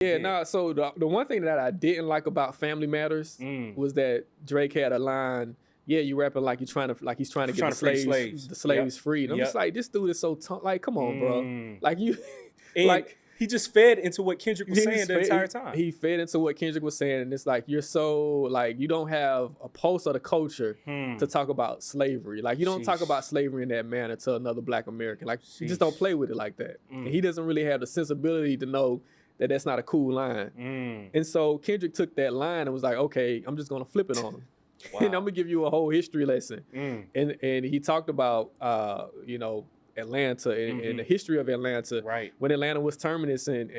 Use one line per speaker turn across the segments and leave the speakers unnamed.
Yeah, nah. So the one thing that I didn't like about Family Matters was that Drake had a line. Yeah, you rapping like he's trying to get
Trying
the
to free
slaves, the slaves free. And I'm just like, this dude is so like, come on, bro. Like you,
And
like
he just fed into what Kendrick was saying the entire time.
He fed into what Kendrick was saying, and it's like you're so like you don't have a pulse of the culture to talk about slavery. Like you don't talk about slavery in that manner to another Black American. Like you just don't play with it like that. And he doesn't really have the sensibility to know that that's not a cool line. And so Kendrick took that line and was like, okay, I'm just gonna flip it on him. Wow. And I'm gonna give you a whole history lesson. And he talked about Atlanta and the history of Atlanta.
Right.
When Atlanta was terminus and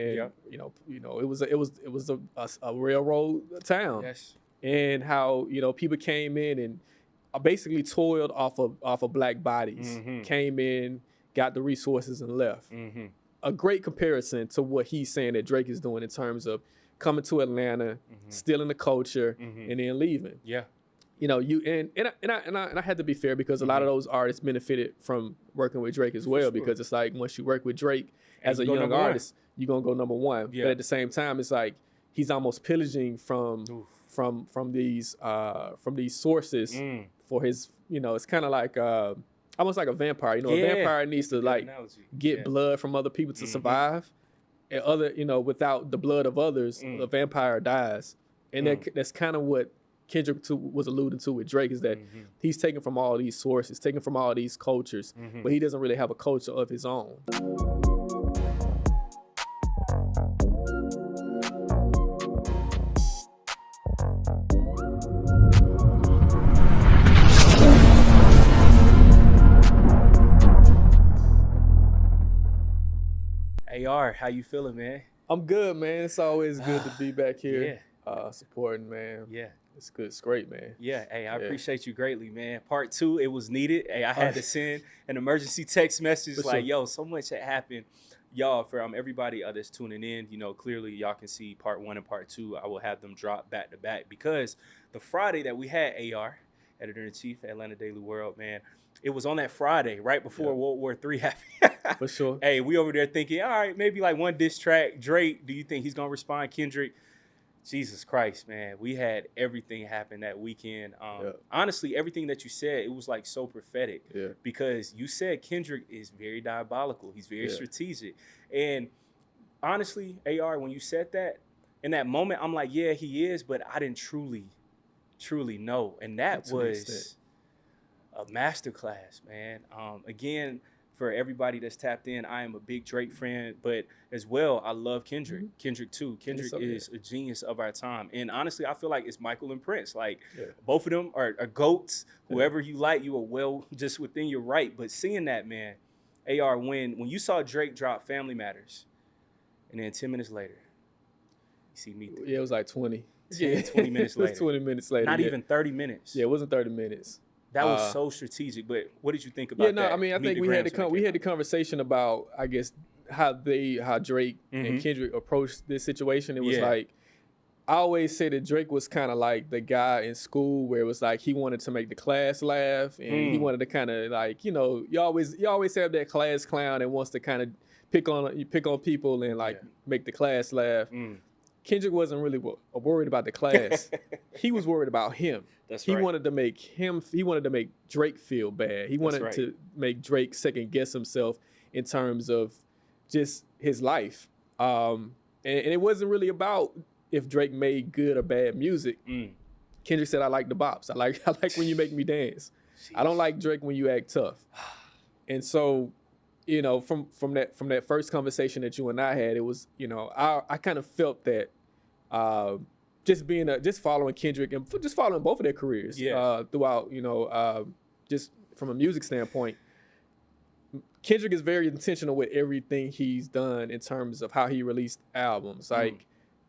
you know it was a railroad town.
Yes.
And how people came in and basically toiled off of Black bodies. Came in, got the resources and left. A great comparison to what he's saying that Drake is doing in terms of coming to Atlanta, stealing the culture, and then leaving.
Yeah.
I had to be fair because a lot of those artists benefited from working with Drake as well, because it's like once you work with Drake as a young artist, you're gonna go number one. Yeah. But at the same time, it's like he's almost pillaging from these sources for his. It's kind of like almost like a vampire. A vampire needs to get blood from other people to survive. And without the blood of others, a vampire dies. And that's kind of what Kendrick was alluding to with Drake, is that he's taken from all these sources, taken from all these cultures, but he doesn't really have a culture of his own.
AR, how you feeling, man?
I'm good, man. It's always good to be back here. Supporting, man.
Yeah.
It's good. It's great, man.
Yeah. Hey, I appreciate you greatly, man. Part 2, it was needed. Hey, I had to send an emergency text message yo, so much had happened. Y'all, for everybody that's tuning in, clearly y'all can see part 1 and part 2. I will have them drop back to back because the Friday that we had AR, editor-in-chief at Atlanta Daily World, man, it was on that Friday, right before World War III happened.
For sure.
Hey, we over there thinking, all right, maybe like one diss track. Drake, do you think he's going to respond? Kendrick? Jesus Christ, man. We had everything happen that weekend. Honestly, everything that you said, it was like so prophetic.
Yeah.
Because you said Kendrick is very diabolical. He's very strategic. And honestly, AR, when you said that, in that moment, I'm like, yeah, he is, but I didn't truly know. And that was a masterclass, man. Again, for everybody that's tapped in, I am a big Drake fan, but as well, I love Kendrick. Kendrick too. Kendrick is a genius of our time. And honestly, I feel like it's Michael and Prince. Like both of them are GOATs. Whoever you like, you are well just within your right. But seeing that, man, AR, when you saw Drake drop Family Matters, and then 10 minutes later, you see me.
Yeah, it was like 20.
20 minutes later.
It was 20 minutes later.
Not even 30 minutes.
Yeah, it wasn't 30 minutes.
That was so strategic, but what did you think about that?
I mean, I think we had the conversation about, I guess, how Drake and Kendrick approached this situation. It was like, I always say that Drake was kind of like the guy in school where it was like he wanted to make the class laugh, and he wanted to kind of like, you always have that class clown that wants to kind of pick on people and like make the class laugh. Kendrick wasn't really worried about the class. He was worried about him. He wanted to make Drake feel bad. He wanted to make Drake second guess himself in terms of just his life. And it wasn't really about if Drake made good or bad music. Kendrick said, I like the bops. I like when you make me dance. Jeez. I don't like Drake when you act tough. And so, from that first conversation that you and I had, it was, I kind of felt that just following Kendrick and just following both of their careers throughout, just from a music standpoint, Kendrick is very intentional with everything he's done in terms of how he released albums. Like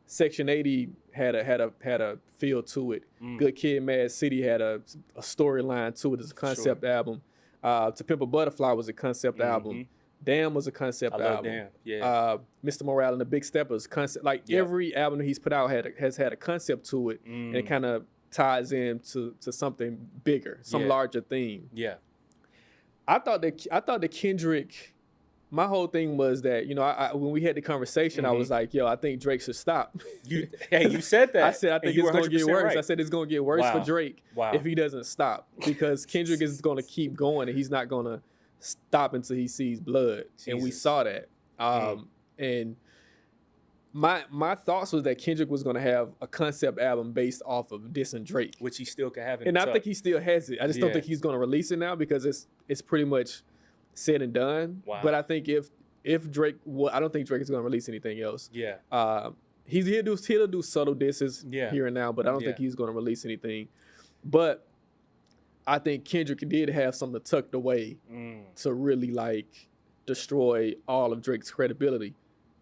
Section 80 had a feel to it. Good Kid, Mad City had a storyline to it as a concept album. To Pimp a Butterfly was a concept album. Damn was a concept album.
Damn. Yeah.
Mr. Morale and the Big Steppers concept. Like every album that he's put out has had a concept to it, and it kind of ties in to something bigger, some larger theme.
Yeah.
I thought that Kendrick my whole thing was that, you know, when we had the conversation, I was like, yo, I think Drake should stop.
You said that.
I said, I think it's going to get worse.
Right.
I said, it's going to get worse for Drake if he doesn't stop, because Kendrick is going to keep going and he's not going to stop until he sees blood. Jesus. And we saw that. And my thoughts was that Kendrick was going to have a concept album based off of dissing Drake,
which he still could have.
And I think he still has it. I just don't think he's going to release it now because it's pretty much said and done. Wow. But I think if Drake, I don't think Drake is going to release anything else. Yeah. He'll do subtle disses here and now, but I don't think he's going to release anything. But I think Kendrick did have something tucked away to really like destroy all of Drake's credibility.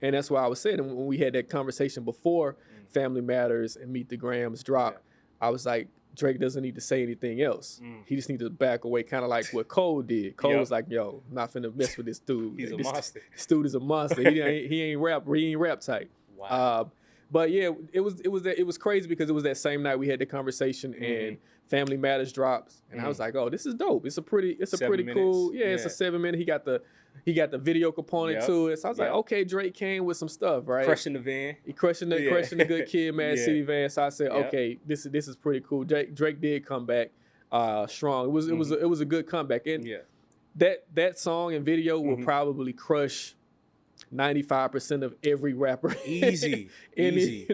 And that's why I was saying when we had that conversation before Family Matters and Meet the Grams dropped, I was like, Drake doesn't need to say anything else. He just needs to back away, kind of like what Cole did. Cole was like, yo, I'm not finna mess with this dude.
He's a monster.
This dude is a monster. He ain't rap type. Wow. But yeah, it was crazy because it was that same night we had the conversation and Family Matters drops, and I was like, oh, this is dope. It's a pretty cool. Yeah, it's a 7 minute. He got the video component to it. So I was like, okay, Drake came with some stuff, right?
Crushing the van.
He crushing the Good Kid, Mad City van. So I said, okay, this is pretty cool. Drake did come back strong. It was a good comeback, and that song and video will probably crush 95% of every rapper
in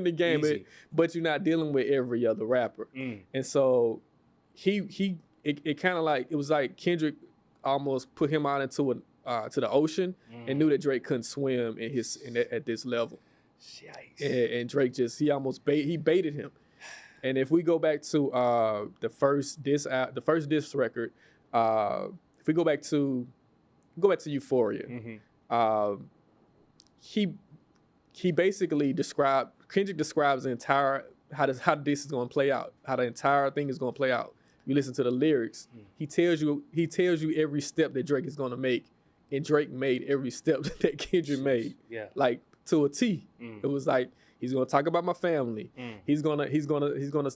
the game. But you're not dealing with every other rapper, and so it kind of like, it was like Kendrick almost put him out into to the ocean and knew that Drake couldn't swim at this level. And Drake he baited him. And if we go back to the first diss record, if we go back to Euphoria, he basically Kendrick describes the entire how this is going to play out, how the entire thing is going to play out. You listen to the lyrics. He tells you every step that Drake is going to make. And Drake made every step that Kendrick made, like to a T. It was like, he's gonna talk about my family. He's gonna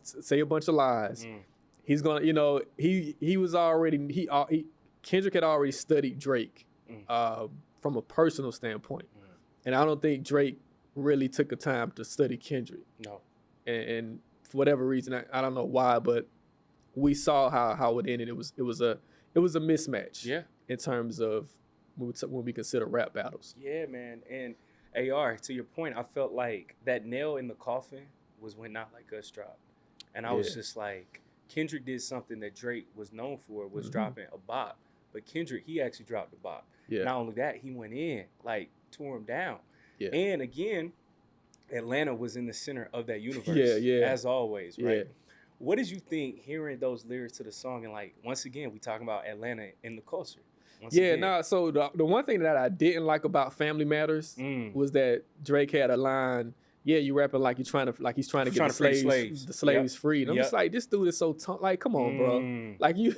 say a bunch of lies. He's gonna, Kendrick had already studied Drake from a personal standpoint, and I don't think Drake really took the time to study Kendrick.
No,
and for whatever reason, I don't know why, but we saw how it ended. It was a mismatch.
Yeah,
in terms of when we consider rap battles.
Yeah, man. And AR, to your point, I felt like that nail in the coffin was when Not Like Us dropped. And I was just like, Kendrick did something that Drake was known for, was dropping a bop. But Kendrick, he actually dropped a bop. Yeah. Not only that, he went in, like, tore him down. Yeah. And again, Atlanta was in the center of that universe, as always, right? Yeah. What did you think hearing those lyrics to the song? And, like, once again, we talking about Atlanta in the culture.
So the one thing that I didn't like about Family Matters was that Drake had a line, you rapping like he's trying to get the slaves freed. I'm just like, this dude is so like, come on, bro. Like you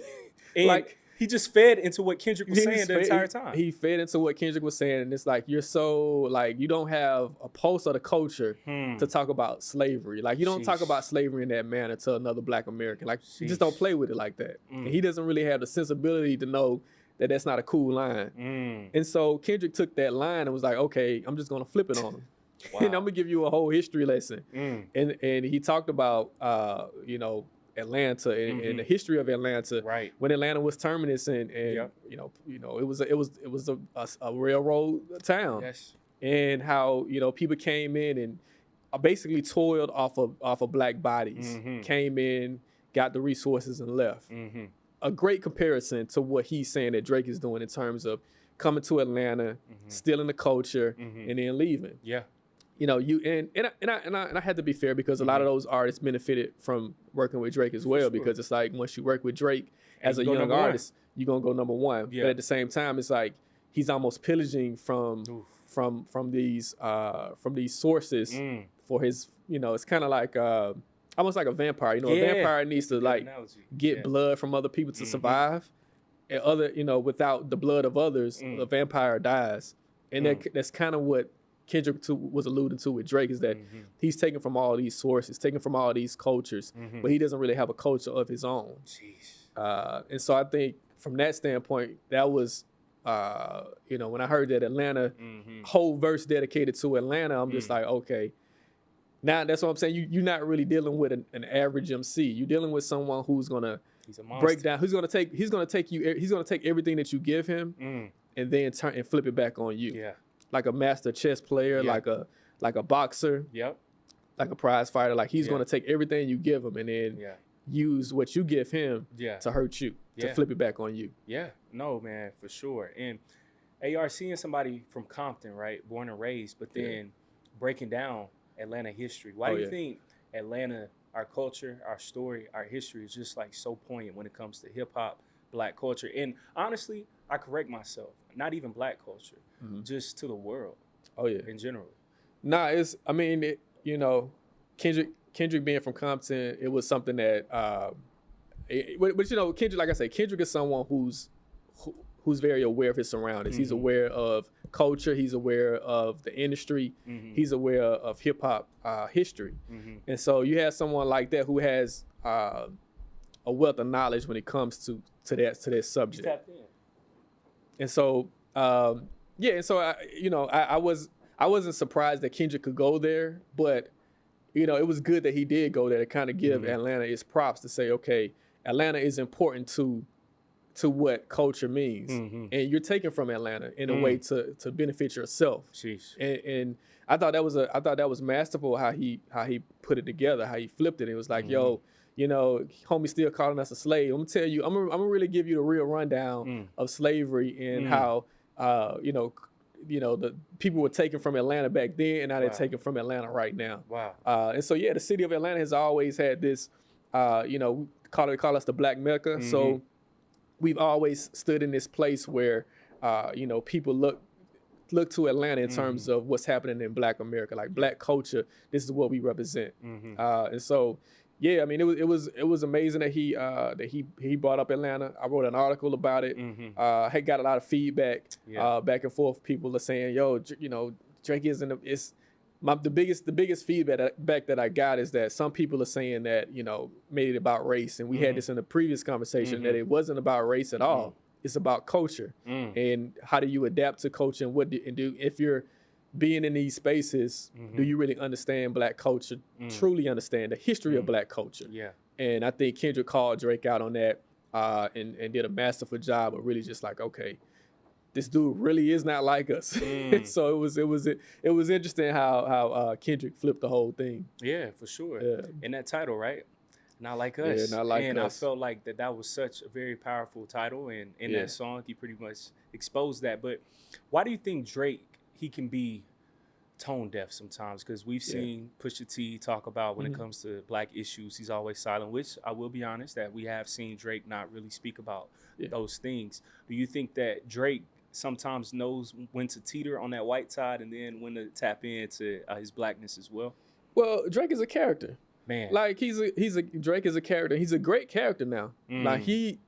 like
he just fed into what Kendrick was saying the entire time.
He fed into what Kendrick was saying, and it's like, you're so like, you don't have a pulse of the culture to talk about slavery. Like, you don't talk about slavery in that manner to another Black American. Like, you just don't play with it like that. And he doesn't really have the sensibility to know that that's not a cool line. And so Kendrick took that line and was like, okay, I'm just going to flip it on him. And I'm going to give you a whole history lesson. And he talked about, Atlanta and the history of Atlanta.
Right.
When Atlanta was terminus and it was a railroad town.
Yes.
And how, people came in and basically toiled off of Black bodies, came in, got the resources and left. A great comparison to what he's saying that Drake is doing in terms of coming to Atlanta, stealing the culture, and then leaving.
Yeah,
I had to be fair because a lot of those artists benefited from working with Drake as well. Because it's like, once you work with Drake as a young artist, you're gonna go number one. Yeah. But at the same time, it's like he's almost pillaging from these sources for his. It's kind of like. Almost like a vampire, a vampire needs to like get blood from other people to survive. And without the blood of others, the vampire dies. And that's kind of what Kendrick was alluding to with Drake, is that he's taken from all these sources, taken from all these cultures, but he doesn't really have a culture of his own. And so I think from that standpoint, that was you know, when I heard that Atlanta whole verse dedicated to Atlanta, I'm just like, okay. Now that's what I'm saying. You're not really dealing with an average MC. You're dealing with someone who's gonna break down. He's gonna take everything that you give him and then turn and flip it back on you.
Yeah.
Like a master chess player, like a boxer, like a prize fighter. Like he's gonna take everything you give him and then use what you give him to hurt you, to flip it back on you.
Yeah. No, man, for sure. And AR, seeing somebody from Compton, right, born and raised, but then breaking down Atlanta history. Why do you think Atlanta, our culture, our story, our history is just like so poignant when it comes to hip hop, Black culture? And honestly, I correct myself, not even Black culture, just to the world. In general.
Nah, you know, Kendrick being from Compton, it was something that, but you know, Kendrick, like I said, Kendrick is someone who's very aware of his surroundings. He's aware of culture. He's aware of the industry. He's aware of hip hop history. And so you have someone like that who has a wealth of knowledge when it comes to that subject. And so and so I wasn't surprised that Kendrick could go there, but you know, it was good that he did go there to kind of give Atlanta its props to say, okay, Atlanta is important to what culture means, and you're taking from Atlanta in a way to benefit yourself. And I thought that was masterful how he put it together, how he flipped it. It was like, yo, you know, homie still calling us a slave. I'm gonna tell you, I'm gonna really give you the real rundown of slavery and how you know the people were taken from Atlanta back then, and now they're taken from Atlanta right now. And so the city of Atlanta has always had this, you know, call us the Black Mecca. So we've always stood in this place where, you know, people look to Atlanta in terms of what's happening in Black America, like Black culture. This is what we represent. And so, I mean, it was amazing that he brought up Atlanta. I wrote an article about it. Had got a lot of feedback back and forth. People are saying, yo, you know, Drake the biggest feedback that I got is that some people are saying that, you know, made it about race. And we had this in the previous conversation that it wasn't about race at all. It's about culture. And how do you adapt to culture and do if you're being in these spaces, do you really understand Black culture, truly understand the history of Black culture? And I think Kendrick called Drake out on that and did a masterful job of really just like, okay, this dude really is not like us. So it was interesting how Kendrick flipped the whole thing.
Yeah, for sure. And that title, right? Not like us.
Yeah, not like us.
And I felt like that was such a very powerful title. And in that song, he pretty much exposed that. But why do you think Drake, he can be tone deaf sometimes? Because we've seen Pusha T talk about when it comes to Black issues, he's always silent, which I will be honest that we have seen Drake not really speak about those things. Do you think that Drake sometimes knows when to teeter on that white side and then when to tap into his Blackness as well?
Well, Drake is a character.
Man.
Like Drake is a character. He's a great character now. Like he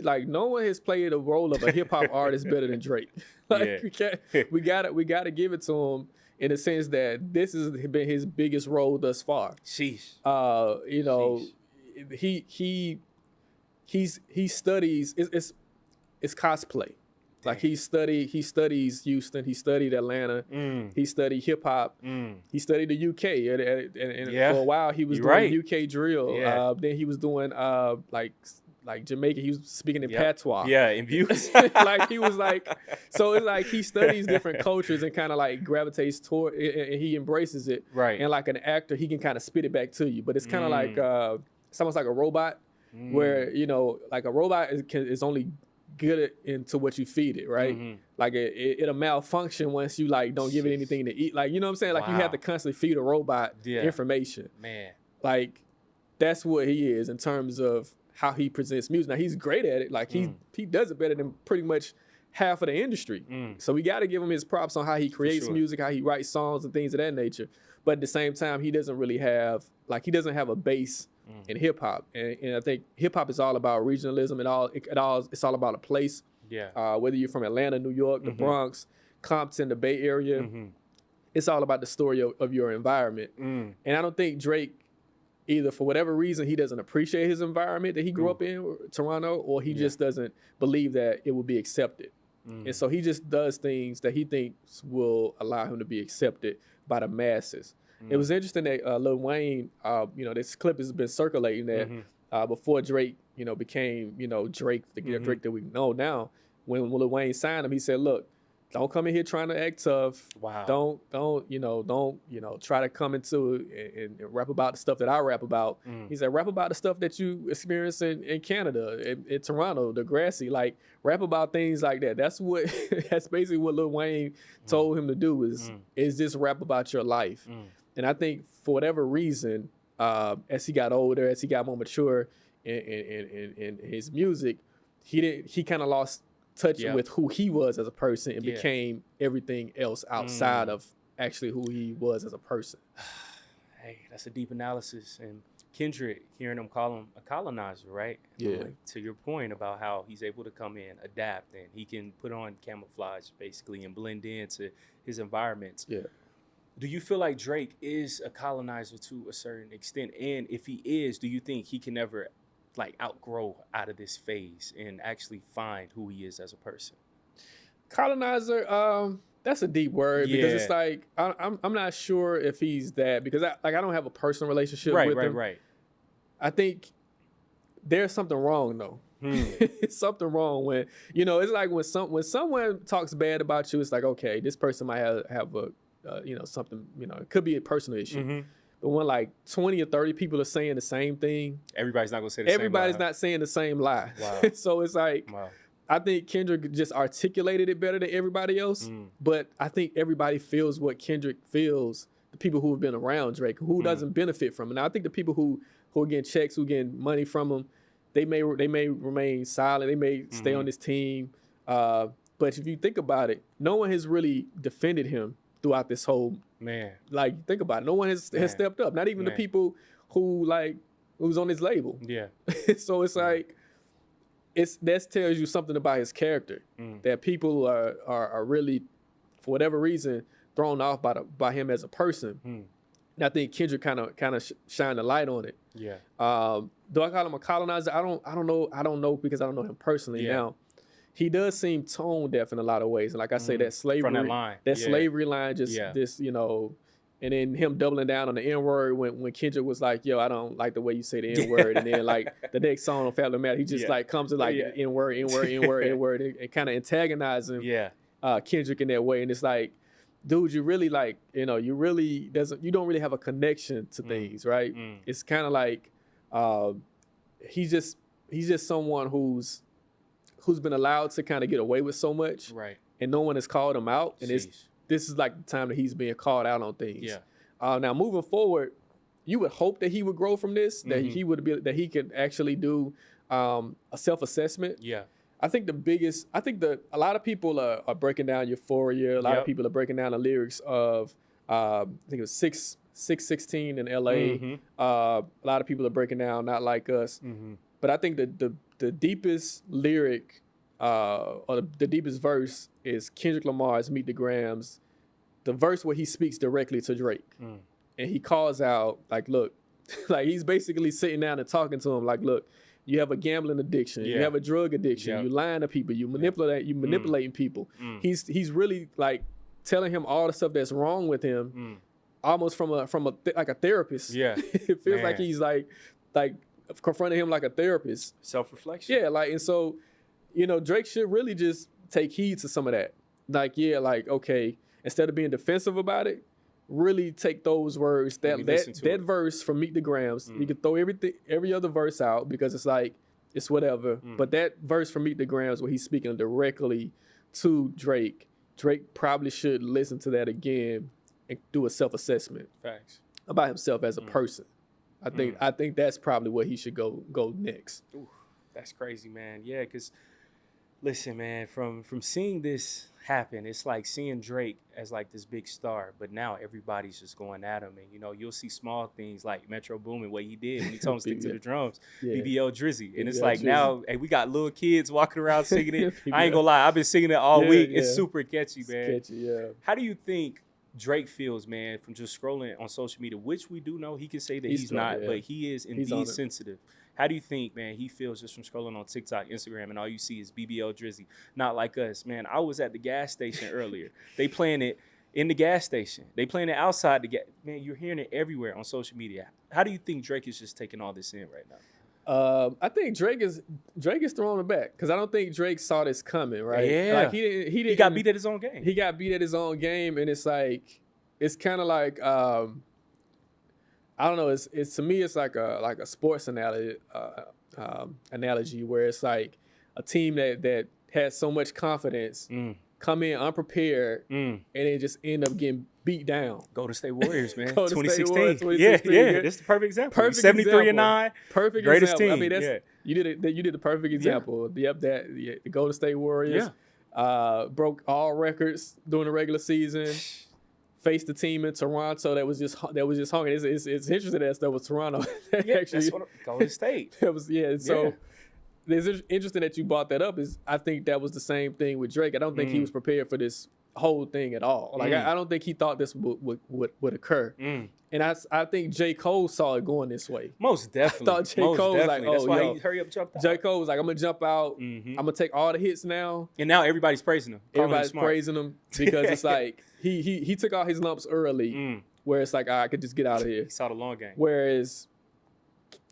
like no one has played a role of a hip hop artist better than Drake. Like we gotta give it to him in the sense that this has been his biggest role thus far.
Sheesh.
You know, he studies it's cosplay. Like he studies Houston, he studied Atlanta, he studied hip hop, he studied the UK, and for a while he was doing UK drill. Then he was doing like Jamaica, he was speaking in patois.
In views.
Like he was like, so it's like he studies different cultures and kind of like gravitates toward it, and he embraces it.
Right.
And like an actor, he can kind of spit it back to you, but it's kind of like it's almost like a robot, where you know, like a robot is only good into what you feed it, right? Like it'll malfunction once you like don't give it anything to eat. Like, you know what I'm saying? Like you have to constantly feed a robot information.
Man.
Like that's what he is in terms of how he presents music. Now he's great at it. Like he does it better than pretty much half of the industry. So we got to give him his props on how he creates music, how he writes songs and things of that nature. But at the same time, he doesn't have a base in hip hop, and I think hip hop is all about regionalism. It's all about a place. Whether you're from Atlanta, New York, the Bronx, Compton, the Bay Area, it's all about the story of your environment. And I don't think Drake, either for whatever reason, he doesn't appreciate his environment that he grew up in, Toronto, or he just doesn't believe that it will be accepted. And so he just does things that he thinks will allow him to be accepted by the masses. It was interesting that Lil Wayne, this clip has been circulating that before Drake, became, Drake, the Drake that we know now. When Lil Wayne signed him, he said, "Look, don't come in here trying to act tough.
Wow.
Don't try to come into and rap about the stuff that I rap about." He said, "Rap about the stuff that you experience in Canada, in Toronto, Degrassi. Like, rap about things like that." That's basically what Lil Wayne told him to do is just rap about your life. And I think for whatever reason, as he got older, as he got more mature in his music, he kind of lost touch with who he was as a person and became everything else outside of actually who he was as a person.
Hey, that's a deep analysis. And Kendrick, hearing him call him a colonizer, right?
Yeah.
Like, to your point about how he's able to come in, adapt, and he can put on camouflage basically and blend into his environments.
Yeah.
Do you feel like Drake is a colonizer to a certain extent? And if he is, do you think he can ever outgrow out of this phase and actually find who he is as a person?
Colonizer, that's a deep word because it's like I'm not sure if he's that, because I don't have a personal relationship with him.
Right.
I think there's something wrong though. It's something wrong when it's like when someone talks bad about you, it's like, okay, this person might have a something, it could be a personal issue. But when like 20 or 30 people are saying the same thing,
everybody's not going to say the same lie.
Everybody's not saying the same lie.
Wow.
So it's like, I think Kendrick just articulated it better than everybody else. But I think everybody feels what Kendrick feels, the people who have been around Drake, who doesn't benefit from it. Now, I think the people who are getting checks, who are getting money from him, they may remain silent. They may stay on this team. But if you think about it, no one has really defended him throughout this whole think about it. No one has stepped up. Not even the people who's on his label.
Yeah.
So it's like that tells you something about his character. That people are really, for whatever reason, thrown off by him as a person. And I think Kendrick kind of shined a light on it.
Yeah.
Do I call him a colonizer? I don't know because I don't know him personally now. He does seem tone deaf in a lot of ways. And like I say, that slavery,
from that line.
Slavery line, and then him doubling down on the N-word when Kendrick was like, "Yo, I don't like the way you say the N-word." And then like the next song on Family Matter, he just comes to N-word, and kind of antagonizing Kendrick in that way. And it's like, dude, you really you don't really have a connection to things, right? It's kind of like he's just someone who's been allowed to kind of get away with so much,
right? And
no one has called him out, and this is like the time that he's being called out on things. Now moving forward, you would hope that he would grow from this, that he could actually do a self-assessment. I think a lot of people are breaking down Euphoria. A lot of people are breaking down the lyrics of I think it was 616 in LA. A lot of people are breaking down Not Like Us. But I think the deepest lyric or the deepest verse is Kendrick Lamar's Meet the Grams, the verse where he speaks directly to Drake. And he calls out, like, look, like he's basically sitting down and talking to him like, look, you have a gambling addiction, you have a drug addiction, you lying to people, you manipulating people. He's really like telling him all the stuff that's wrong with him, almost from a therapist. It feels like he's like confronting him like a therapist.
Self-reflection.
And so, Drake should really just take heed to some of that. Okay, instead of being defensive about it, really take those words, that verse from Meet the Grams. You can throw every other verse out because it's like, it's whatever. But that verse from Meet the Grams where he's speaking directly to Drake probably should listen to that again and do a self-assessment about himself as a person. I think that's probably where he should go next.
Ooh, that's crazy, man. Yeah, because listen, man, from seeing this happen, it's like seeing Drake as like this big star, but now everybody's just going at him, and you'll see small things like Metro Boomin, what he did when he told him to stick to the drums, BBL Drizzy, and it's like Drizzy. Now, hey, we got little kids walking around singing it. I ain't gonna lie, I've been singing it all week. It's super catchy, man.
It's catchy, yeah.
How do you think Drake feels, man, from just scrolling on social media, which we do know he can say that he's not, but he is indeed sensitive. How do you think, man, he feels just from scrolling on TikTok, Instagram, and all you see is BBL Drizzy, Not Like Us? Man, I was at the gas station earlier. They playing it in the gas station. They playing it outside the gas. Man, you're hearing it everywhere on social media. How do you think Drake is just taking all this in right now?
I think Drake is throwing it back because I don't think Drake saw this coming, right?
Yeah,
like he
got beat at his own game.
He got beat at his own game, and it's like it's kind of like I don't know. It's to me, it's like a sports analogy where it's like a team that has so much confidence come in unprepared and then just end up getting beat down.
Golden State Warriors, man.
2016.
Yeah. This is the perfect example. 73-9.
Perfect
greatest
example.
team.
I mean, you did the perfect example. Yep, the Golden State Warriors broke all records during the regular season. Faced the team in Toronto that was just hungry. It's interesting that was Toronto.
Actually, that's what Golden State.
So it's interesting that you brought that up. I think that was the same thing with Drake. I don't think he was prepared for this whole thing at all. Like I don't think he thought this would occur. And I think J. Cole saw it going this way.
Most definitely.
I thought J. Cole was like,
that's why he hurry up, jump out.
J. Cole was like, I'm gonna jump out. I'm gonna take all the hits now.
And now everybody's praising him.
Everybody's praising him because it's like he took all his lumps early, where it's like I could just get out of here.
He saw the long game.
Whereas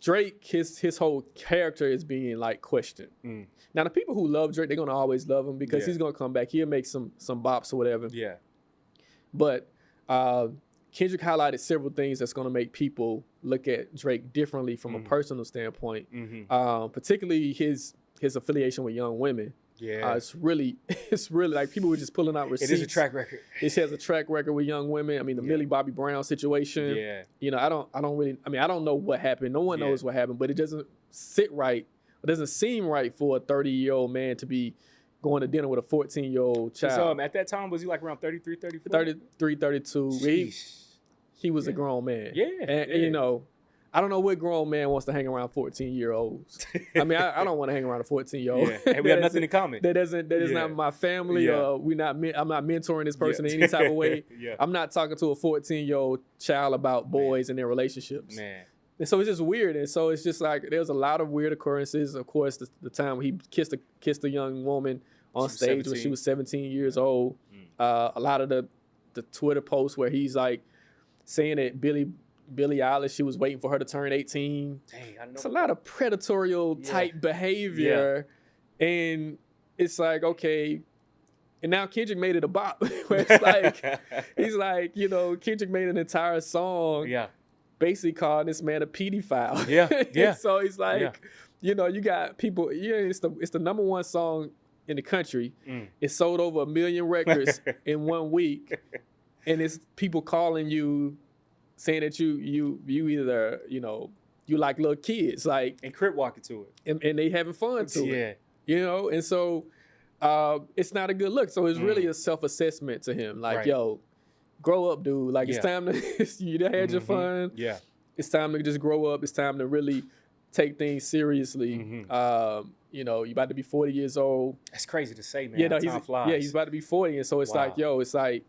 Drake, his whole character is being like questioned. Now the people who love Drake, they're gonna always love him because he's gonna come back. He'll make some bops or whatever. Yeah. But Kendrick highlighted several things that's gonna make people look at Drake differently from a personal standpoint. Particularly his affiliation with young women. Yeah, it's really like people were just pulling out receipts.
It is a track record.
It has a track record with young women. I mean, the Millie Bobby Brown situation. Yeah, you know, I don't know what happened. No one knows what happened, but it doesn't sit right. It doesn't seem right for a 30-year-old man to be going to dinner with a 14-year-old child.
So at that time, was he like around 33, 34?
33, 32. He was a grown man.
Yeah,
and you know, I don't know what grown man wants to hang around 14-year-olds. I mean, I don't want to hang around a 14-year-old.
Yeah. We have nothing in common.
That is not my family. I'm not mentoring this person in any type of way. I'm not talking to a 14-year-old child about boys and their relationships. Man. And so it's just weird. And so it's just like there's a lot of weird occurrences. Of course, the time when he kissed a young woman on stage when she was 17 years old. A lot of the Twitter posts where he's like saying that Billie Eilish, she was waiting for her to turn 18. Dang, I know. It's a lot of predatory type behavior. Yeah. And it's like, okay. And now Kendrick made it a bop. Where it's like, he's like, you know, Kendrick made an entire song basically calling this man a pedophile. Yeah. So he's like, you know, you got people, it's the number one song in the country. It sold over 1 million records in 1 week. And it's people calling you saying that you either, you know, you like little kids, like,
and crip walking to it,
and they having fun to it, you know, and so it's not a good look. So it's really a self-assessment to him, like, yo, grow up, dude. Like it's time to you done had your fun. Yeah, it's time to just grow up. It's time to really take things seriously. You know, you about to be 40 years old.
That's crazy to say, man. Yeah, time flies.
He's about to be 40, and so it's like, yo, it's like,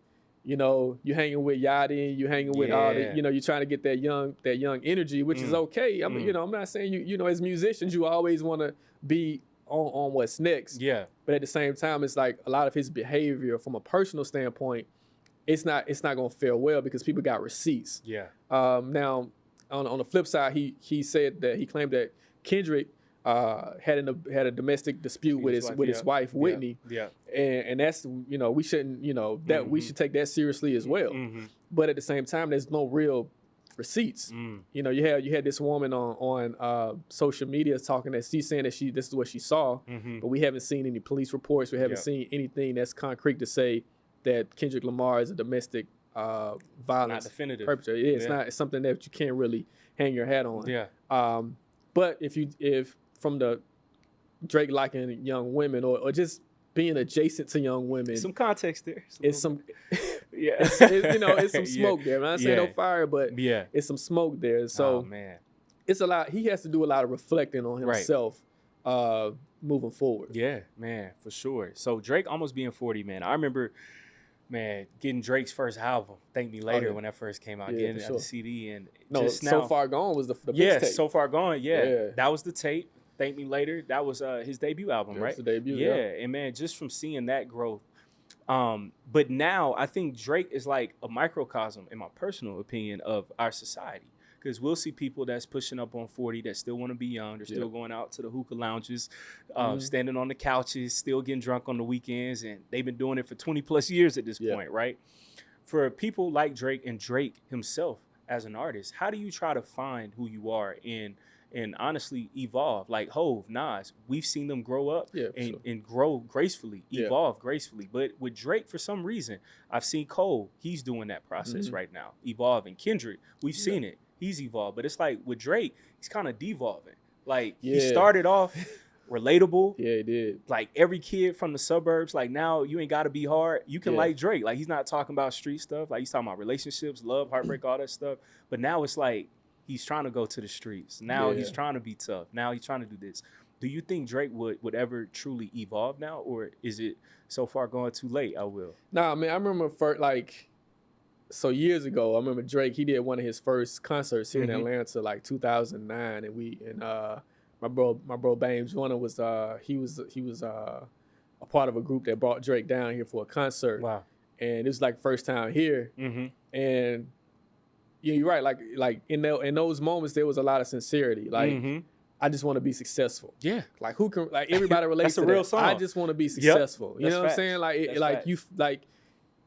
you know, you hanging with Yachty, you hanging with all the, you know, you're trying to get that young energy, which is okay. I mean, you know, I'm not saying you know, as musicians, you always want to be on what's next. Yeah. But at the same time, it's like a lot of his behavior from a personal standpoint, it's not going to fare well because people got receipts. Yeah. Now, on the flip side, he said that he claimed that Kendrick had a domestic dispute with his wife Whitney. Yeah. And that's, you know, we shouldn't, you know, that we should take that seriously as well. But at the same time, there's no real receipts. You know, you had this woman on social media talking that she's saying that this is what she saw, but we haven't seen any police reports. We haven't seen anything that's concrete to say that Kendrick Lamar is a domestic violence perpetrator. It's something that you can't really hang your hat on. Yeah. But if from the Drake liking young women or just being adjacent to young women,
some context there.
It's some smoke there. I'm not saying no fire, but it's some smoke there. So it's a lot. He has to do a lot of reflecting on himself moving forward.
Yeah, man, for sure. So Drake almost being 40, man. I remember Man, getting Drake's first album, Thank Me Later, when that first came out, getting it at the CD, and just now,
So Far Gone was the
yeah,
mixtape.
So Far Gone, that was the tape. Thank Me Later, that was his debut album, right?
The debut,
yeah, and man, just from seeing that growth. But now I think Drake is like a microcosm, in my personal opinion, of our society. Because we'll see people that's pushing up on 40 that still want to be young. They're still going out to the hookah lounges, standing on the couches, still getting drunk on the weekends. And they've been doing it for 20 plus years at this point, right? For people like Drake and Drake himself as an artist, how do you try to find who you are and honestly evolve? Like Hove, Nas, we've seen them grow up and grow gracefully, evolve gracefully. But with Drake, for some reason, I've seen Cole, he's doing that process right now, evolving. Kendrick, we've seen it. He's evolved, but it's like with Drake, he's kind of devolving. Like he started off relatable.
Yeah, he did.
Like every kid from the suburbs, like now you ain't got to be hard. You can like Drake. Like he's not talking about street stuff. Like he's talking about relationships, love, heartbreak, all that stuff. But now it's like he's trying to go to the streets. Now he's trying to be tough. Now he's trying to do this. Do you think Drake would ever truly evolve now, or is it so far gone too late? I will.
Nah, man, I remember so years ago, I remember Drake, he did one of his first concerts here in Atlanta, like 2009, and my bro Bames Warner was he was a part of a group that brought Drake down here for a concert.
Wow.
And it was like first time here. And yeah, you're right. Like in those moments, there was a lot of sincerity. Like I just want to be successful.
Yeah.
Like who can everybody relates
That's
to
a real
that.
song.
I just want to be successful. You know what I'm saying?
That's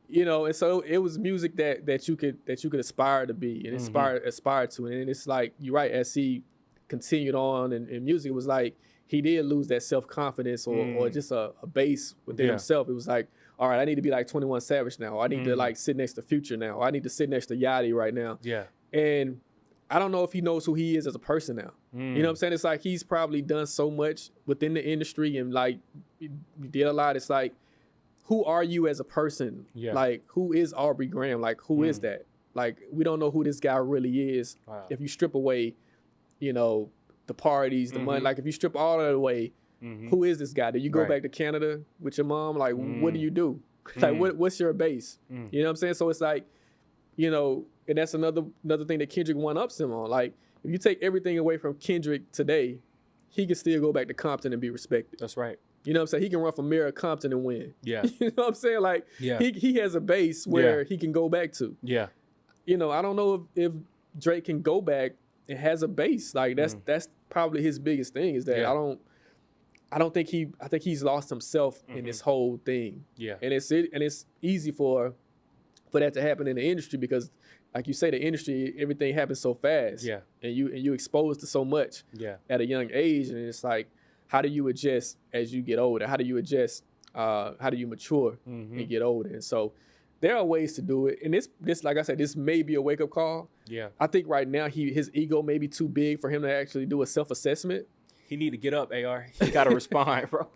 And so it was music that you could aspire to be and aspire to. And it's like, you're right, as he continued on in music, it was like he did lose that self-confidence or just a base within himself. It was like, all right, I need to be like 21 Savage now. I need to like sit next to Future now. I need to sit next to Yachty right now.
Yeah.
And I don't know if he knows who he is as a person now. You know what I'm saying? It's like he's probably done so much within the industry and like he did a lot. It's like, who are you as a person?
Yeah.
Like, who is Aubrey Graham? Like, who is that? Like, we don't know who this guy really is.
Wow.
If you strip away, the parties, the money. Like, if you strip all that away, who is this guy? Do you go back to Canada with your mom? Like, what do you do? Like, what's your base? You know what I'm saying? So it's like, and that's another thing that Kendrick one-ups him on. Like, if you take everything away from Kendrick today, he can still go back to Compton and be respected.
That's right.
You know what I'm saying? He can run from Mayor of Compton and win.
Yeah.
You know what I'm saying? Like, he has a base where he can go back to.
Yeah.
I don't know if Drake can go back and has a base. Like, that's probably his biggest thing is that I think he's lost himself in this whole thing.
Yeah.
And it's easy for that to happen in the industry because, like you say, the industry, everything happens so fast.
Yeah.
And you exposed to so much at a young age. And it's like, how do you adjust as you get older? How do you adjust? How do you mature and get older? And so there are ways to do it. And this, like I said, this may be a wake-up call.
Yeah.
I think right now his ego may be too big for him to actually do a self-assessment.
He need to get up, AR. He got to respond, bro.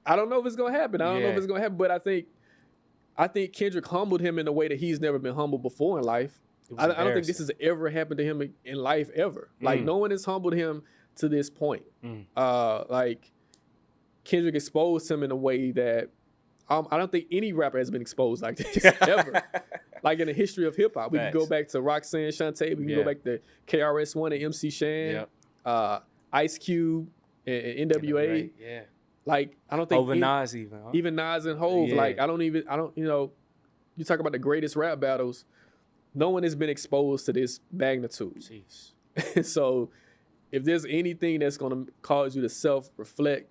I don't know if it's going to happen. But I think Kendrick humbled him in a way that he's never been humbled before in life. I don't think this has ever happened to him in life ever. Like, no one has humbled him to this point. Like, Kendrick exposed him in a way that I don't think any rapper has been exposed like this ever. Like in the history of hip hop, we can go back to Roxanne Shante, we can go back to KRS-One and MC Shan, Ice Cube and NWA.
Yeah.
Like, I don't think
over Nas
even Nas and Hove. Like, you talk about the greatest rap battles. No one has been exposed to this magnitude.
Jeez.
So, if there's anything that's going to cause you to self-reflect,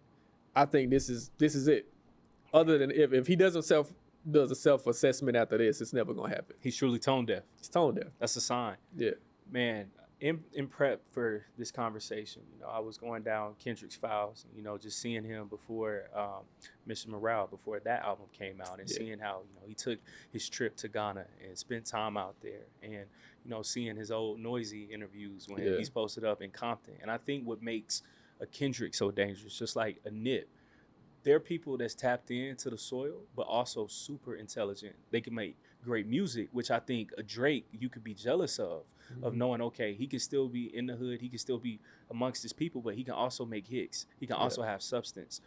I think this is it. Other than if he does a self-assessment after this, it's never going to happen.
He's truly tone deaf.
He's tone deaf.
That's a sign.
Yeah.
Man, in prep for this conversation, I was going down Kendrick's files, just seeing him before Mission Morale, before that album came out, and seeing how, he took his trip to Ghana and spent time out there, and, seeing his old Noisy interviews when he's posted up in Compton. And I think what makes a Kendrick so dangerous, just like a Nip, they're people that's tapped into the soil, but also super intelligent. They can make great music, which I think a Drake you could be jealous of knowing, okay, he can still be in the hood, he can still be amongst his people, but he can also make hits. He can also have substance.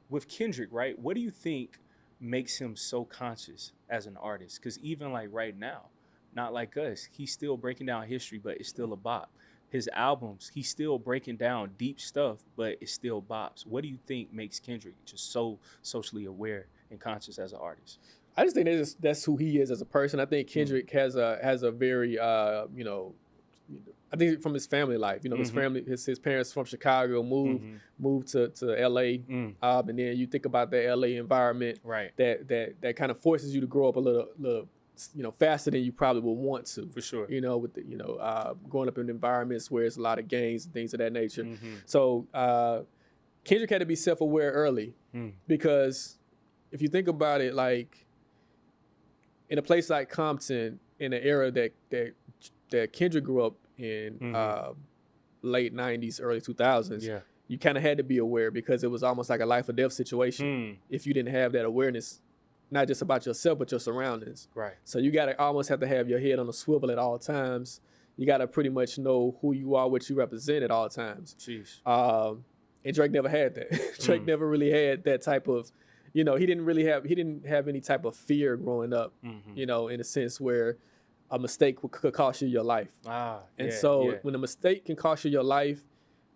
With Kendrick, right, what do you think makes him so conscious as an artist? Because even like right now, not like us, he's still breaking down history, but it's still a bop. His albums, he's still breaking down deep stuff, but it's still bops. What do you think makes Kendrick just so socially aware and conscious as an artist?
I just think that's who he is as a person. I think Kendrick has a very I think from his family life, his family, his parents from Chicago moved to LA, and then you think about the LA environment,
right?
That kind of forces you to grow up a little faster than you probably would want to.
For sure.
With the growing up in environments where it's a lot of gangs and things of that nature. So Kendrick had to be self-aware early because if you think about it, like in a place like Compton, in the era that Kendrick grew up in, late 90s, early 2000s, you kind of had to be aware because it was almost like a life or death situation if you didn't have that awareness, not just about yourself, but your surroundings.
Right.
So you got to almost have to have your head on a swivel at all times. You got to pretty much know who you are, what you represent at all times.
Jeez.
And Drake never had that. Drake never really had that type of, he didn't have any type of fear growing up, in a sense where a mistake could cost you your life. When a mistake can cost you your life,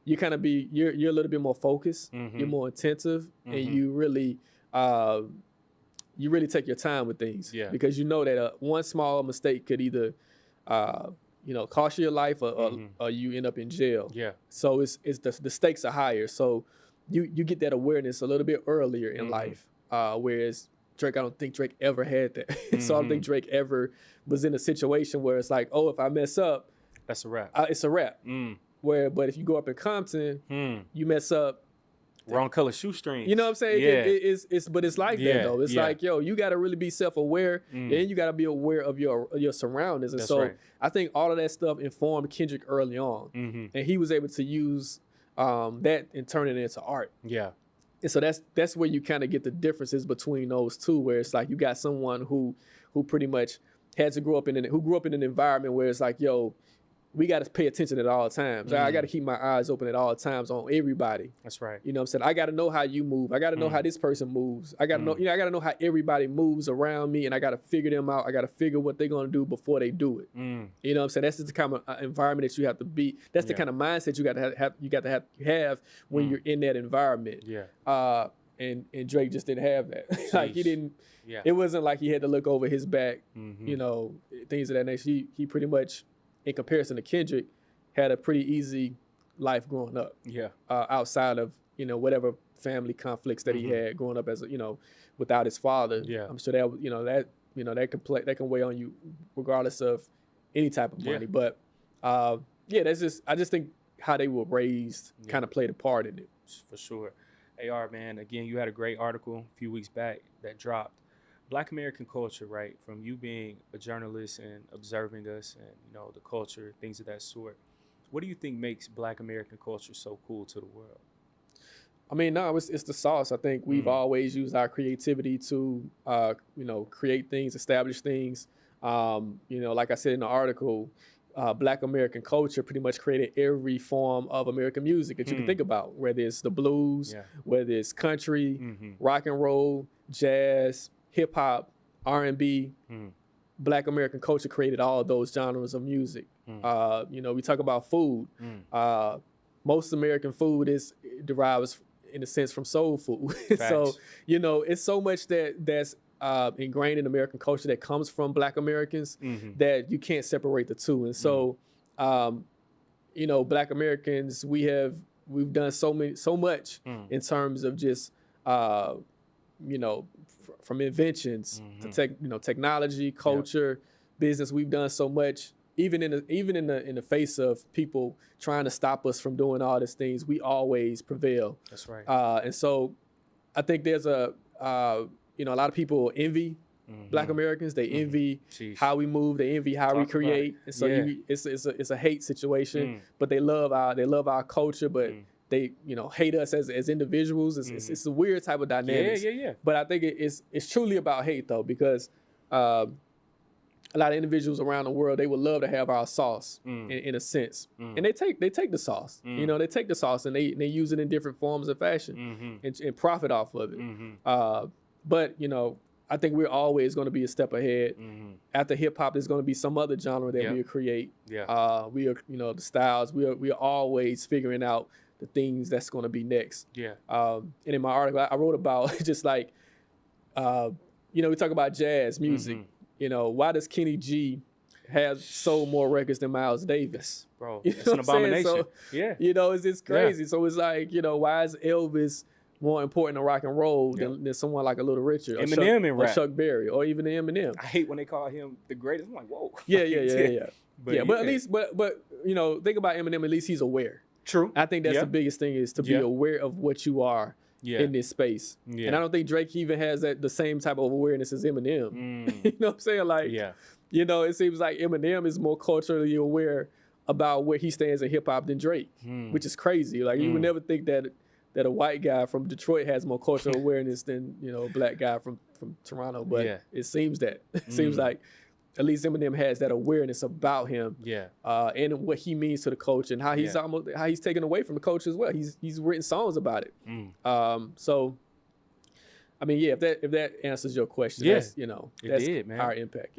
you kind of you're a little bit more focused, you're more attentive, and you really take your time with things. Because you know that one small mistake could either cost you your life or you end up in jail. So it's the stakes are higher. So you get that awareness a little bit earlier in life. Whereas Drake, I don't think Drake ever had that. So I don't think Drake ever was in a situation where it's like, oh, if I mess up,
that's a wrap.
It's a wrap. But if you go up in Compton, you mess up,
wrong color shoestring.
You know what I'm saying?
Yeah.
But it's like that though. It's like, yo, you got to really be self-aware, and you got to be aware of your surroundings. And that's I think all of that stuff informed Kendrick early on, and he was able to use that and turn it into art.
Yeah.
And so that's where you kind of get the differences between those two, where it's like you got someone who pretty much had to grow up in an environment where it's like, yo, we got to pay attention at all times. I got to keep my eyes open at all times on everybody.
That's right.
You know what I'm saying? I got to know how you move. I got to know how this person moves. I got to know, I got to know how everybody moves around me, and I got to figure them out. I got to figure what they're going to do before they do it. You know what I'm saying? That's just the kind of environment that you have to be. That's the kind of mindset you got to have when you're in that environment.
Yeah.
And Drake just didn't have that. Like he didn't. Yeah. It wasn't like he had to look over his back. Things of that nature. He pretty much, in comparison to Kendrick, had a pretty easy life growing up. Yeah. Outside of, whatever family conflicts that he had growing up as without his father. Yeah. I'm sure that can weigh on you regardless of any type of money. But I just think how they were raised kind of played a part in it.
For sure. AR, man, again, you had a great article a few weeks back that dropped. Black American culture, right? From you being a journalist and observing us and, the culture, things of that sort. What do you think makes Black American culture so cool to the world?
I mean, no, it's the sauce. I think we've always used our creativity to, create things, establish things. Like I said in the article, Black American culture pretty much created every form of American music that you can think about, whether it's the blues, whether it's country, rock and roll, jazz, hip hop, R&B. Black American culture created all of those genres of music. We talk about food. Most American food derives in a sense from soul food. So, it's so much that's ingrained in American culture that comes from Black Americans that you can't separate the two. And so, Black Americans, we've done so much in terms of just, from inventions to technology, culture, business. We've done so much, even in the face of people trying to stop us from doing all these things. We always prevail.
That's right.
And so, I think there's a lot of people envy Black Americans. They envy how we move. They envy how we create. And so it's a hate situation. But they love our culture. But they hate us as individuals. It's a weird type of dynamic.
Yeah.
But I think it's truly about hate though, because a lot of individuals around the world, they would love to have our sauce in a sense, and they take the sauce. They take the sauce and they use it in different forms of fashion and profit off of it. But, you know, I think we're always going to be a step ahead. After hip hop, there's going to be some other genre that we'll create. We are, you know, the styles. We are always figuring out the things that's going to be next. And in my article, I wrote about just like, you know, we talk about jazz music. You know, why does Kenny G have sold more records than Miles Davis?
Bro,
you
it's an abomination. So,
you know, it's crazy. So it's like, you know, why is Elvis more important to rock and roll than someone like a Little Richard, or Chuck Berry, or even the Eminem?
I hate when they call him the greatest. I'm like, whoa.
But at least, but you know, think about Eminem. At least he's aware.
True.
I think that's the biggest thing, is to be aware of what you are in this space. And I don't think Drake even has the same type of awareness as Eminem. You know what I'm saying? Like, you know, it seems like Eminem is more culturally aware about where he stands in hip hop than Drake, which is crazy. Like, you would never think that a white guy from Detroit has more cultural awareness than, you know, a black guy from Toronto. But it seems that. It seems like at least Eminem has that awareness about him, and what he means to the culture, and how he's taken away from the culture as well. He's written songs about it. So, I mean, if that answers your question, that's, you know, that's our impact.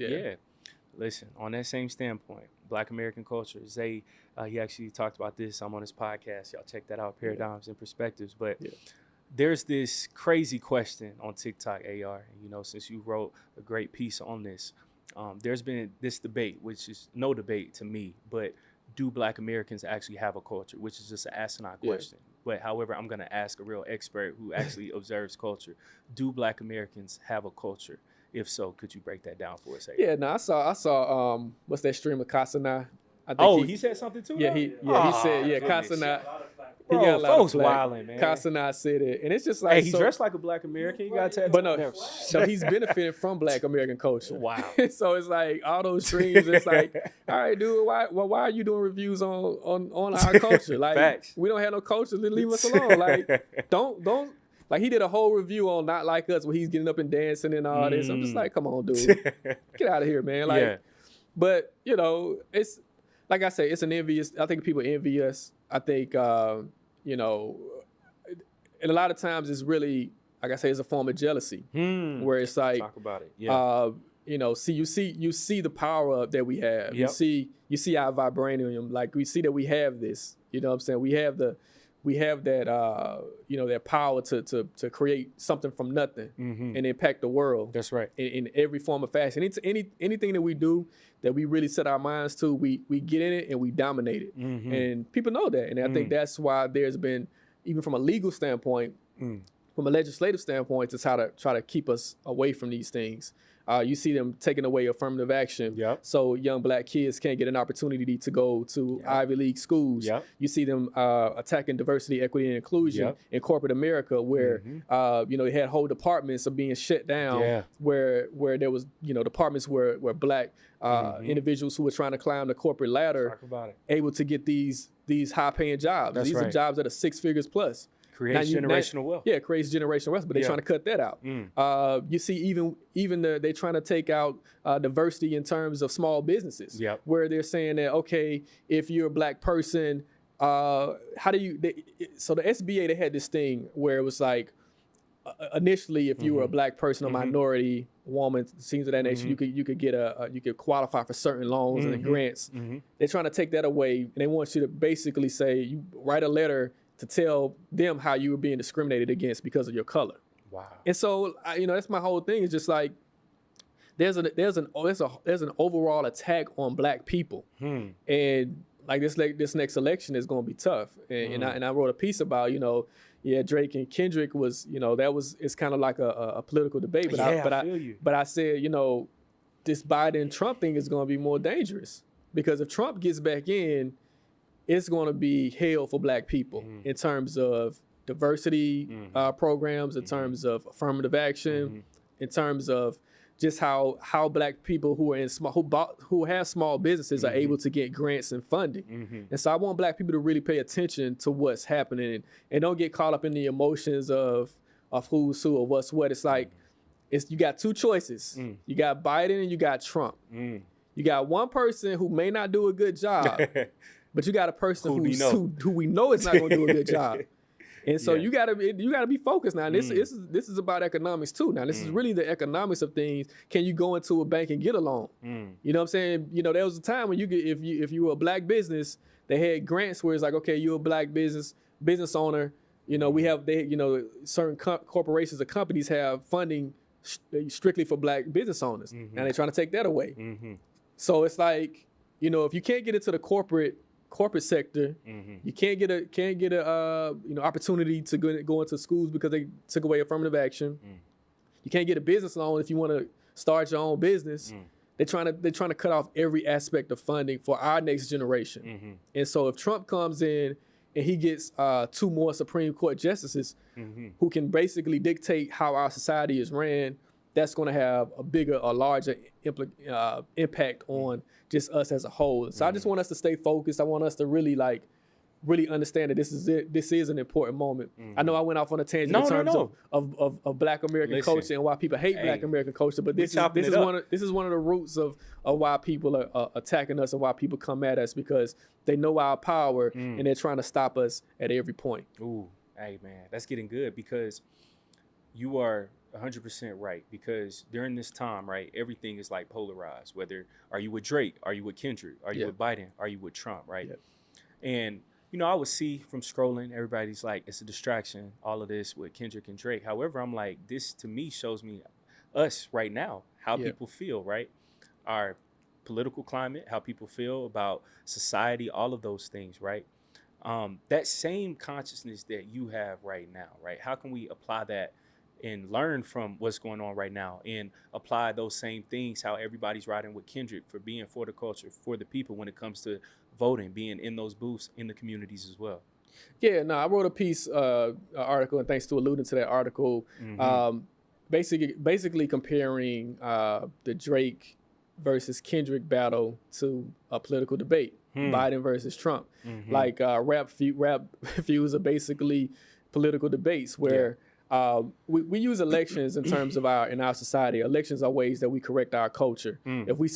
Listen, on that same standpoint, Black American culture, Zay, he actually talked about this. I'm on his podcast. Y'all check that out, Paradigms and Perspectives. But there's this crazy question on TikTok, AR. You know, since you wrote a great piece on this, there's been this debate, which is no debate to me, but do Black Americans actually have a culture, which is just an asinine question. But however, I'm going to ask a real expert who actually observes culture. Do Black Americans have a culture? If so, could you break that down for us?
No, I saw what's that streamer, Kasana?
He said something too?
He said, Kasana.
Bro, folks wilding, man.
Kasana said it, and it's just like,
he dressed like a Black American. You got to
but no, he's benefiting from Black American culture.
Wow.
So it's like all those streams. It's like, all right, dude, why are you doing reviews on our culture? Like,
Facts.
We don't have no culture. Leave us alone. Like, don't. Like, he did a whole review on Not Like Us where he's getting up and dancing and all this. I'm just like, come on, dude. Get out of here, man. Like, but, you know, it's, like I say, it's an envious, I think people envy us. I think, you know, and a lot of times it's really, like I say, it's a form of jealousy where it's like,
talk about it.
You know, you see the power up that we have. You see our vibranium. Like, we see that we have this, you know what I'm saying? We have that, you know, that power to create something from nothing and impact the world.
That's right.
In every form of fashion. It's anything that we do that we really set our minds to, we get in it and we dominate it. And people know that. And I think that's why there's been, even from a legal standpoint, from a legislative standpoint, to try to keep us away from these things. You see them taking away affirmative action, so young Black kids can't get an opportunity to go to Ivy League schools. You see them attacking diversity, equity, and inclusion in corporate America, where you know, they had whole departments of being shut down, where there was, you know, departments where Black individuals who were trying to climb the corporate ladder able to get these high-paying jobs. These are jobs that are 6 figures plus.
Creates generational wealth.
Yeah, creates generational wealth, but they're trying to cut that out. You see, even they're trying to take out diversity in terms of small businesses, where they're saying that, okay, if you're a Black person, how do you? So the SBA, they had this thing where it was like, initially, if you were a Black person, a minority, woman, things of that nature, you could get you could qualify for certain loans and grants. They're trying to take that away, and they want you to basically say, you write a letter to tell them how you were being discriminated against because of your color.
Wow. And
so, you know, that's my whole thing. It's just like, there's an overall attack on Black people, and like this next election is going to be tough. And I wrote a piece about, you know, Drake and Kendrick was, you know, it's kind of like a political debate. But I said, you know, this Biden Trump thing is going to be more dangerous, because if Trump gets back in, it's going to be hell for Black people in terms of diversity programs, in terms of affirmative action, in terms of just how Black people who are in who have small businesses are able to get grants and funding. And so I want Black people to really pay attention to what's happening and don't get caught up in the emotions of who's who or what's what. It's like, you got two choices. You got Biden and you got Trump. You got one person who may not do a good job, but you got a person who we know is not going to do a good job. And so you gotta be focused now. And this is about economics too. Now this is really the economics of things. Can you go into a bank and get a loan? You know what I'm saying? You know, there was a time when you get if you were a black business, they had grants where it's like, okay, you're a black business owner. You know, certain corporations or companies have funding strictly for black business owners, and they're trying to take that away. So it's like, you know, if you can't get into the corporate sector, you can't get a opportunity to go into schools because they took away affirmative action. You can't get a business loan if you want to start your own business. They're trying to cut off every aspect of funding for our next generation. And so if Trump comes in and he gets 2 more Supreme Court justices who can basically dictate how our society is ran, that's going to have a larger impact on just us as a whole. So I just want us to stay focused. I want us to really understand that this is an important moment. I know I went off on a tangent in terms of Black American culture and why people hate Black American culture, but this is one of the roots of why people are attacking us and why people come at us, because they know our power and they're trying to stop us at every point.
Ooh, hey man, that's getting good, because you are 100% right, because during this time, right, everything is like polarized. Whether are you with Drake, are you with Kendrick, are you with Biden, are you with Trump, right? And you know, I would see from scrolling, everybody's like, it's a distraction, all of this with Kendrick and Drake. However, I'm like, this to me shows me us right now, how people feel, right? Our political climate, how people feel about society, all of those things, right? That same consciousness that you have right now, right? How can we apply that and learn from what's going on right now and apply those same things, how everybody's riding with Kendrick for being for the culture, for the people when it comes to voting, being in those booths in the communities as well?
Yeah, no, I wrote a piece, article, and thanks to alluding to that article, basically comparing the Drake versus Kendrick battle to a political debate, Biden versus Trump. Like rap feuds are basically political debates where we use elections in terms of in our society. Elections are ways that we correct our culture. If we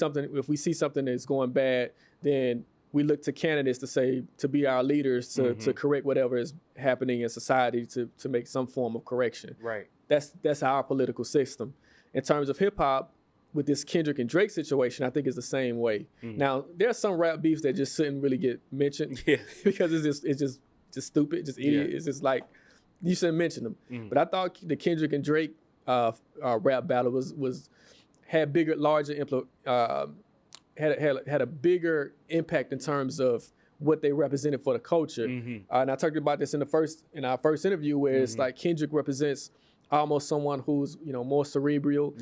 see something that's going bad, then we look to candidates to be our leaders to correct whatever is happening in society to make some form of correction.
Right.
That's our political system. In terms of hip hop, with this Kendrick and Drake situation, I think it's the same way. Now, there are some rap beefs that just shouldn't really get mentioned because it's just stupid, just idiot. It's just like, you shouldn't mention them. But I thought the Kendrick and Drake rap battle had a bigger impact in terms of what they represented for the culture. And I talked about this in our first interview, where it's like Kendrick represents almost someone who's more cerebral.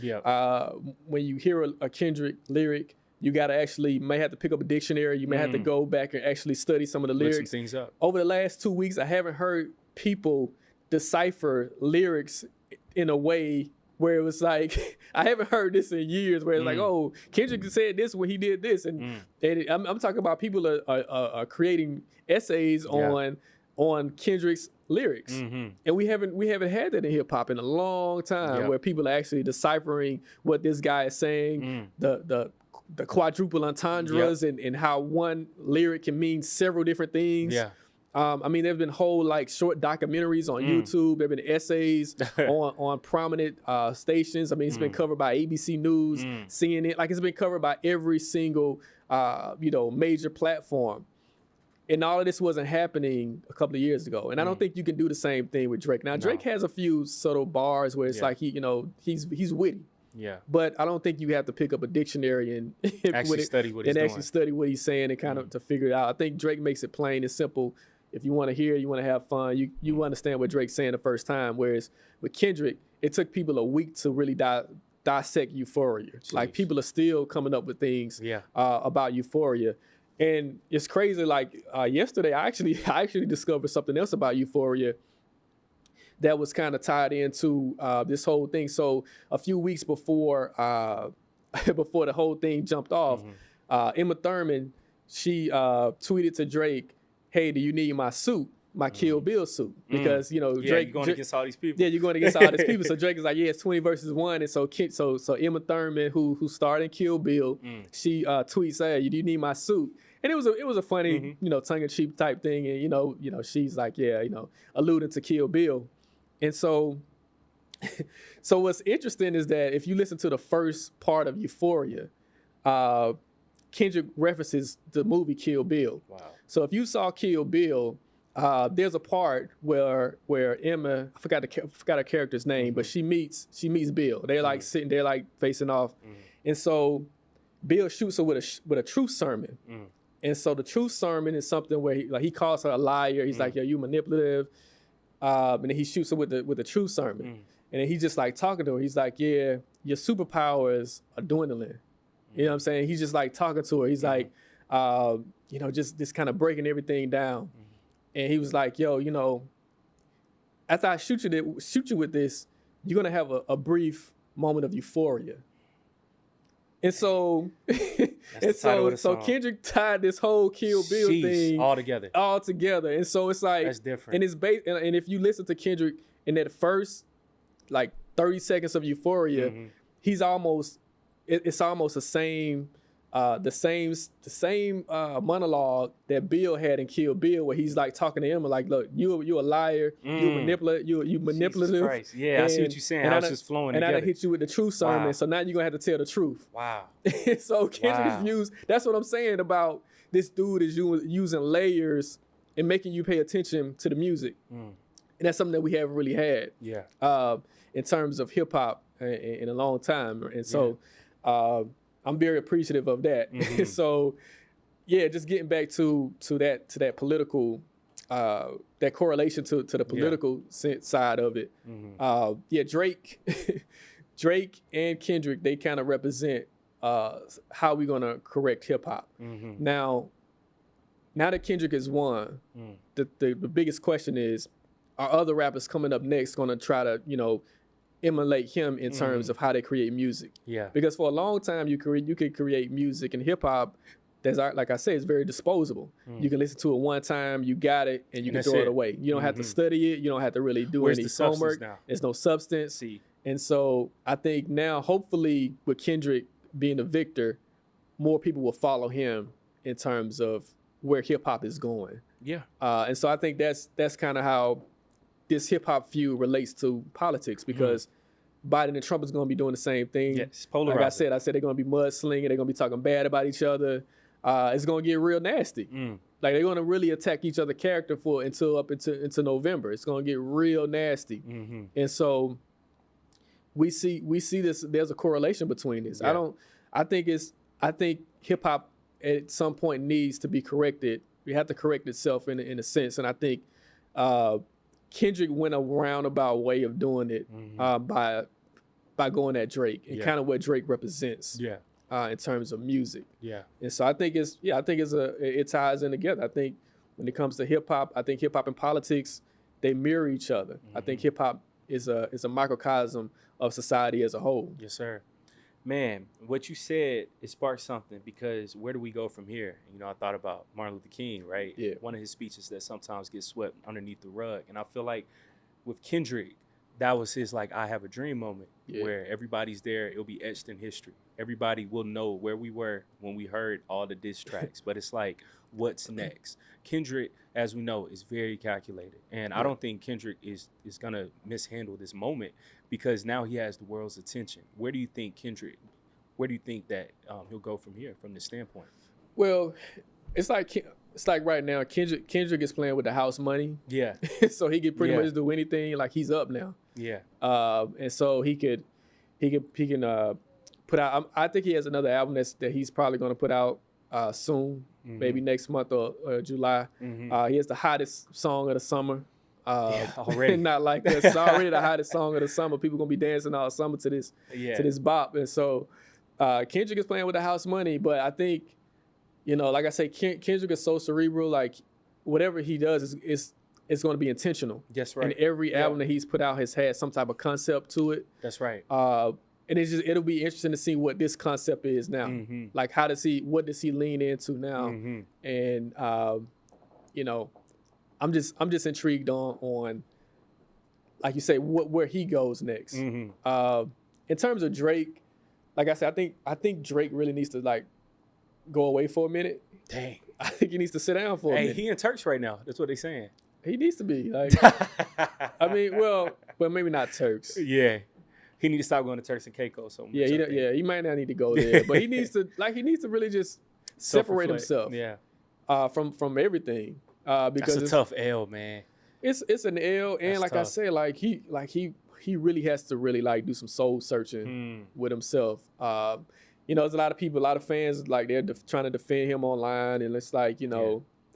When you hear a Kendrick lyric, you may have to pick up a dictionary. You may have to go back and actually study some of the lyrics.
Look some things up.
Over the last 2 weeks, I haven't heard people decipher lyrics in a way where it was like, I haven't heard this in years, where it's like, oh, Kendrick said this when he did this. And I'm talking about people are creating essays on Kendrick's lyrics. And we haven't had that in hip hop in a long time, where people are actually deciphering what this guy is saying, the quadruple entendres and how one lyric can mean several different things. I mean, there've been whole short documentaries on YouTube. There've been essays on prominent stations. I mean, it's been covered by ABC News, CNN. It's been covered by every single major platform. And all of this wasn't happening a couple of years ago. And I don't think you can do the same thing with Drake. Now, Drake has a few subtle bars where it's like he's witty. But I don't think you have to pick up a dictionary and
actually study
what he's saying and kind of to figure it out. I think Drake makes it plain and simple. If you want to hear, you want to have fun, you understand what Drake's saying the first time. Whereas with Kendrick, it took people a week to really dissect Euphoria. Jeez. Like, people are still coming up with things about Euphoria. And it's crazy. Yesterday, I actually discovered something else about Euphoria that was kind of tied into this whole thing. So a few weeks before the whole thing jumped off, Emma Thurman, she tweeted to Drake, "Hey, do you need my suit, my Kill Bill suit?" Because Drake,
you're going against all these people.
Yeah, you're going against all these people. So Drake is like, yeah, it's 20 versus 1. And so Emma Thurman, who starred in Kill Bill, she tweets, "Hey, do you need my suit?" And it was a funny, tongue in cheek type thing. And she's like, yeah, alluding to Kill Bill. And so what's interesting is that if you listen to the first part of Euphoria, Kendrick references the movie Kill Bill.
Wow.
So if you saw Kill Bill, there's a part where Emma, I forgot her character's name, but she meets Bill. They're like sitting there like facing off, and so Bill shoots her with a truth sermon. And so the truth sermon is something where he calls her a liar. He's like, yo, you manipulative, and then he shoots her with the truth sermon, and then he's just like talking to her. He's like, yeah, your superpowers are dwindling. You know what I'm saying? He's just like talking to her. He's like, just kind of breaking everything down. And he was like, yo, after I shoot you with this, you're going to have a brief moment of euphoria. And so, Kendrick tied this whole Kill Bill thing
all together.
And so it's like,
that's different.
And it's and if you listen to Kendrick in that first like 30 seconds of euphoria, he's almost, it's almost the same monologue that Bill had in Kill Bill, where he's like talking to Emma, like, look, you a liar, you manipulative.
Christ. Yeah, I see what you're saying. I was just flowing
and
together.
I done hit you with the truth sermon,
Wow.
so now you're gonna have to tell the truth.
Wow.
So Kendrick's views, that's what I'm saying about this dude is using layers and making you pay attention to the music. And that's something that we haven't really had.
Yeah.
In terms of hip hop in a long time. And so I'm very appreciative of that. So, yeah, just getting back to that political, that correlation to the political side of it. Drake and Kendrick, they kind of represent how we're gonna correct hip hop. Now that Kendrick has won, the biggest question is, are other rappers coming up next gonna try to emulate him in terms of how they create music?
Yeah.
Because for a long time you could create music in hip hop that's, like I say, it's very disposable. You can listen to it one time, you got it, and you can throw it away. You don't have to study it. You don't have to really do any homework. There's no substance.
See.
And so I think now, hopefully, with Kendrick being the victor, more people will follow him in terms of where hip hop is going.
Yeah.
And so I think that's kind of how this hip hop feud relates to politics, because Biden and Trump is going to be doing the same thing.
Yes, polarizing.
Like I said they're going to be mudslinging. They're going to be talking bad about each other. It's going to get real nasty. Like, they're going to really attack each other's character into November. It's going to get real nasty. And so we see this. There's a correlation between this.
Yeah.
I think hip hop at some point needs to be corrected. We have to correct itself in a sense. And I think Kendrick went a roundabout way of doing it by going at Drake and kind of what Drake represents in terms of music. Yeah. And so I think it ties in together. I think when it comes to hip hop, I think hip hop and politics, they mirror each other. I think hip hop is a microcosm of society as a whole.
Yes, sir. Man, what you said, it sparked something, because where do we go from here? I thought about Martin Luther King, right?
Yeah.
One of his speeches that sometimes gets swept underneath the rug. And I feel like with Kendrick, that was his like I have a dream moment where everybody's there. It'll be etched in history. Everybody will know where we were when we heard all the diss tracks. But it's like, what's next? Kendrick, as we know, is very calculated. And I don't think Kendrick is going to mishandle this moment, because now he has the world's attention. Where do you think that he'll go from here, from this standpoint?
Well, it's like right now, Kendrick is playing with the house money.
Yeah.
So he can pretty much do anything. Like, he's up now.
Yeah.
And so he can put out. I think he has another album that he's probably going to put out soon, maybe next month or July. He has the hottest song of the summer.
Already.
Not like this. It's already the hottest song of the summer. People gonna be dancing all summer to this bop. And so Kendrick is playing with the house money, but I think, like I say, Kendrick is so cerebral. Like, whatever he does is going to be intentional.
That's right.
And every album that he's put out has had some type of concept to it.
That's right.
And it'll be interesting to see what this concept is now. Like, what does he lean into now? And I'm just intrigued on like you say, where he goes next. In terms of Drake, like I said, I think Drake really needs to like go away for a minute.
Dang.
I think he needs to sit down for a minute.
He in Turks right now. That's what they saying.
He needs to be like. I mean, well, maybe not Turks.
Yeah, he need to stop going to Turks and Caicos. So
Yeah, he might not need to go there, but he needs to really just separate himself.
Yeah,
from everything. Because
that's a tough L, man.
It's an L, and
that's
like
tough.
I said, he really has to really like do some soul searching with himself. There's a lot of fans like they're trying to defend him online, and it's like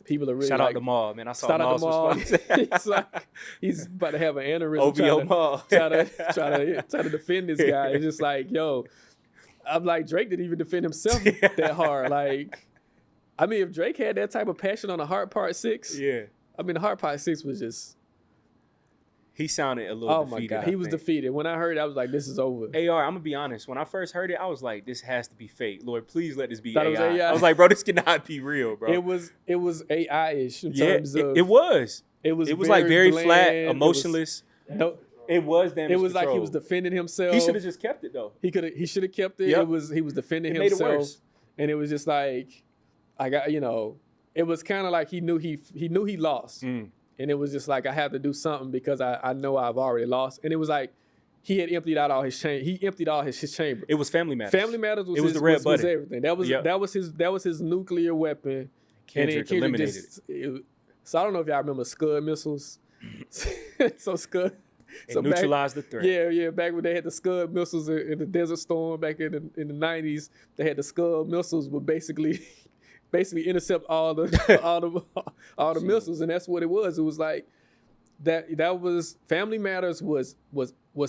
people are really
shout out to Maul, man. I saw Maul's response.
It's like he's about to have an aneurysm.
OVO Maul.
try to defend this guy. It's just like, yo, I'm like, Drake didn't even defend himself that hard. Like, I mean, if Drake had that type of passion on the Heart Part 6,
yeah.
I mean, the Heart Part 6 was just.
He sounded a little defeated.
Oh, my God. He was defeated. When I heard it, I was like, this is over.
AR, I'm going to be honest. When I first heard it, I was like, this has to be fake. Lord, please let this be AI.
It was AI.
I was like, bro, this cannot be real, bro.
It was AI-ish in terms of...
It was.
It was
like very
bland,
flat, emotionless. It was damage
It was
control.
like he was defending himself.
He should have just kept it, though.
He should have kept it.
Yep.
He was defending
made
himself.
It worse.
And it was just like, it was kind of like he knew he lost. And it was just like, I have to do something because I know I've already lost. And it was like, he had emptied out all his chamber. He emptied all his chamber.
It was Family Matters.
Family Matters was
the red button.
Was everything. That was his nuclear weapon.
Kendrick eliminated
it. So I don't know if y'all remember Scud missiles. So Scud.
It neutralized the threat.
Yeah. Back when they had the Scud missiles in the Desert Storm back in the 90s, they had the Scud missiles would basically intercept all the missiles, and that's what it was. It was like that was Family Matters was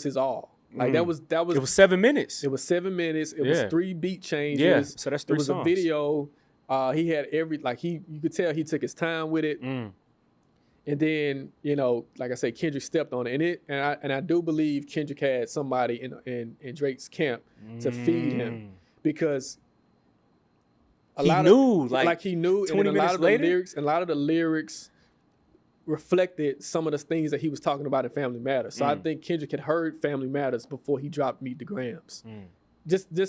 his all. Like that was.
It was 7 minutes.
It was 7 minutes. It was 3 beat changes.
Yeah, so that's 3
songs. It was a video. He had you could tell he took his time with it. And then, like I said, Kendrick stepped on it. And I do believe Kendrick had somebody in Drake's camp to feed him, because he knew, and a lot of the lyrics reflected some of the things that he was talking about in Family Matters. So I think Kendrick had heard Family Matters before he dropped Meet the Grams. Just the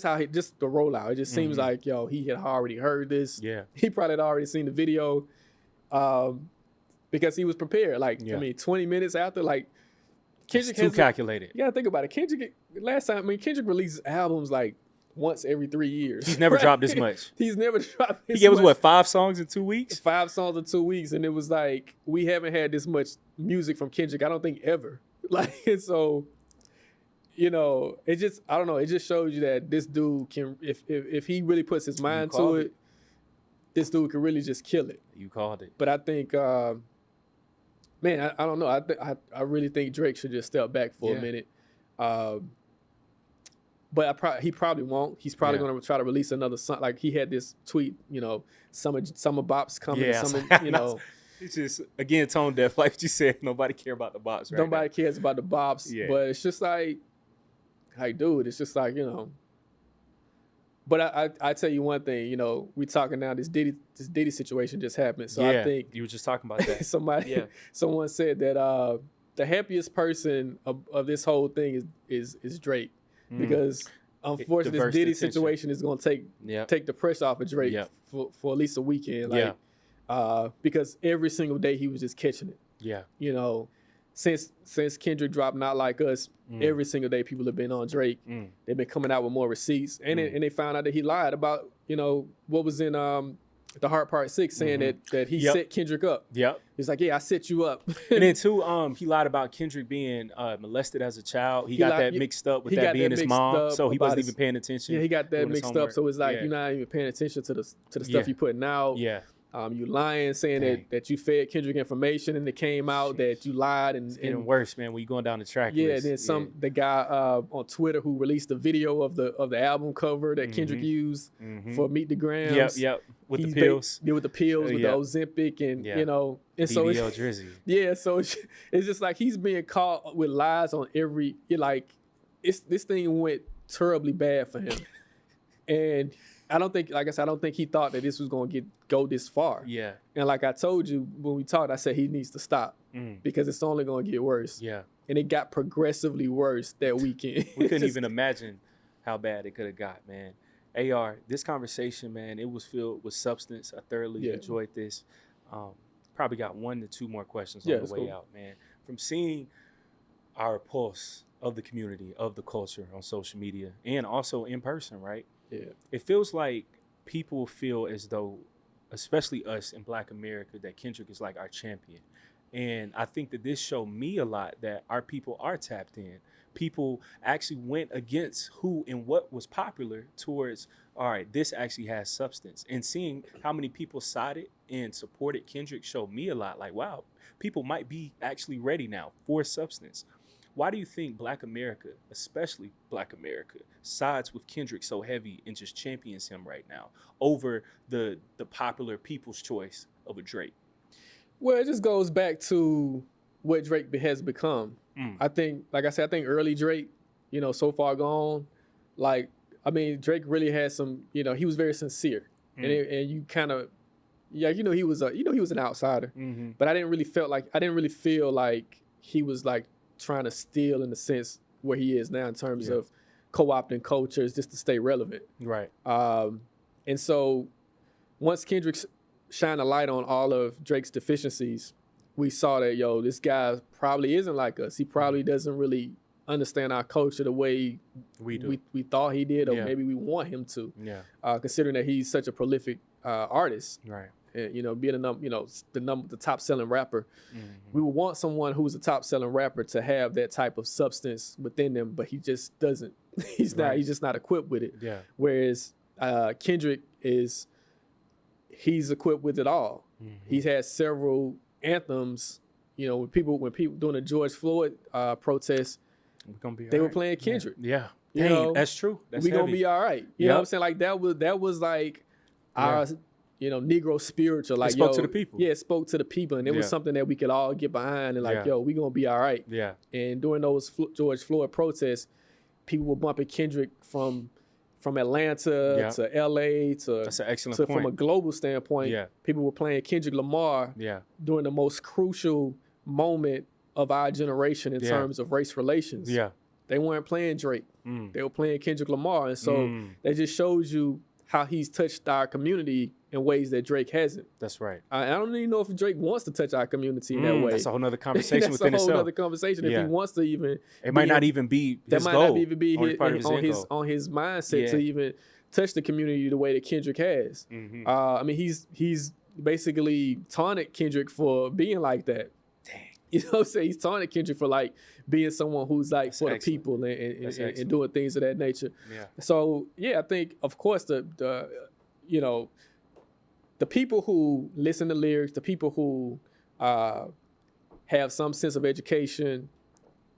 rollout. It just seems like, he had already heard this.
Yeah.
He probably had already seen the video, because he was prepared. I mean, 20 minutes after, like, Kendrick
too calculated.
You gotta think about it. Kendrick releases albums like once every 3 years.
He's never dropped this much.
He's never dropped this much.
He gave us, 5 songs in 2 weeks?
5 songs in 2 weeks, and it was like, we haven't had this much music from Kendrick, I don't think, ever. So, it just, I don't know, it just shows you that this dude can, if he really puts his mind to it, this dude can really just kill it.
You called it.
But I think, man, I don't know. I really think Drake should just step back for a minute. But he probably won't. He's probably going to try to release another song. Like, he had this tweet, summer bops coming.
Yeah, it's just, again, tone deaf. Like you said, nobody care about the bops right
Nobody cares about the bops.
Yeah.
But it's just like, dude, it's just like, But I tell you one thing, we talking now, this Diddy situation just happened. So I think
you were just talking about that.
Someone said that the happiest person of this whole thing is Drake. Because unfortunately, this Diddy situation is going to take the pressure off of Drake for at least a weekend. Because every single day he was just catching it.
Yeah.
Since Kendrick dropped Not Like Us, every single day people have been on Drake. They've been coming out with more receipts, and they found out that he lied about what was in the Heart Part 6, saying that he set Kendrick up.
Yep.
He's like, I set you up.
And then too, he lied about Kendrick being molested as a child. He got that mixed up with that being his mom, so he wasn't even paying attention.
Yeah, he got that mixed up. So it's like you're not even paying attention to the stuff you're putting out.
Yeah.
You lying, saying that you fed Kendrick information, and it came out that you lied, and
getting worse, man. When you going down the track list.
Then the guy on Twitter who released the video of the album cover that Kendrick used for Meet the Grams.
Yep. With the pills.
With the pills, with the Ozempic, and and so
BBL Drizzy.
Yeah, so it's just like he's being caught with lies on every this thing went terribly bad for him, and. I don't think he thought that this was going to go this far.
Yeah.
And like I told you when we talked, I said he needs to stop because it's only going to get worse.
Yeah.
And it got progressively worse that weekend.
We couldn't even imagine how bad it could have got, man. AR, this conversation, man, it was filled with substance. I thoroughly enjoyed this. Probably got 1 to 2 more questions on the way out, man. From seeing our pulse of the community, of the culture on social media, and also in person, right?
Yeah.
It feels like people feel as though, especially us in Black America, that Kendrick is like our champion. And I think that this showed me a lot that our people are tapped in. People actually went against who and what was popular towards, all right, this actually has substance. And seeing how many people sided and supported Kendrick showed me a lot. Like, wow, people might be actually ready now for substance. Why do you think Black America, especially Black America, sides with Kendrick so heavy and just champions him right now over the popular people's choice of a Drake?
Well, it just goes back to what Drake has become. I think, like I said, I think early Drake, so far gone, like, I mean, Drake really had some, he was very sincere. And you kind of, he was an outsider. But I didn't really feel like he was like trying to steal in the sense where he is now in terms of co-opting cultures just to stay relevant.
Right.
And so once Kendrick shined a light on all of Drake's deficiencies, we saw that, this guy probably isn't like us. He probably doesn't really understand our culture the way we thought he did, or maybe we want him to. Yeah. Considering that he's such a prolific artist.
Right.
Being the top selling rapper, we would want someone who's a top selling rapper to have that type of substance within them, but he just doesn't. He's just not equipped with it. Yeah. Whereas Kendrick he's equipped with it all. He's had several anthems. When people doing the George Floyd protest, they were playing Kendrick.
Yeah. That's true.
We gonna be all right. You know what I'm saying? Like that was like our Negro spiritual. Like,
it spoke to the people.
Yeah, it spoke to the people, and it was something that we could all get behind. And like, we gonna be all right.
Yeah.
And during those George Floyd protests, people were bumping Kendrick from Atlanta to LA to,
that's an excellent point.
From a global standpoint, people were playing Kendrick Lamar during the most crucial moment of our generation in terms of race relations. Yeah. They weren't playing Drake. They were playing Kendrick Lamar. And so that just shows you how he's touched our community in ways that Drake hasn't.
That's right.
I don't even know if Drake wants to touch our community in that way.
That's a whole nother conversation within itself.
That's a whole other conversation. If he wants to even...
It might not even be his goal. That might not even be
on his mindset to even touch the community the way that Kendrick has. I mean, he's basically taunted Kendrick for being like that. Dang. You know what I'm saying? He's taunted Kendrick for like being someone who's like that's for excellent. The people and doing things of that nature. Yeah. So I think of course the people who listen to lyrics, the people who have some sense of education,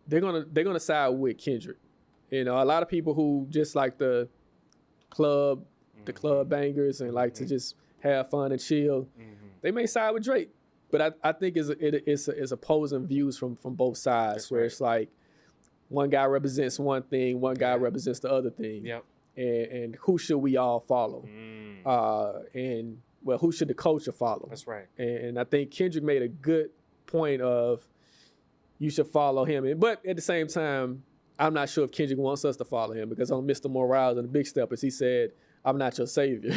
they're gonna side with Kendrick. A lot of people who just like the club bangers and like to just have fun and chill, they may side with Drake. But I think it's opposing views from both sides. That's where it's like one guy represents one thing, one guy represents the other thing. Yep. And who should we all follow? And who should the culture follow?
That's right.
And I think Kendrick made a good point of you should follow him. But at the same time, I'm not sure if Kendrick wants us to follow him, because on Mr. Morales and the Big Steppers, he said, "I'm not your savior."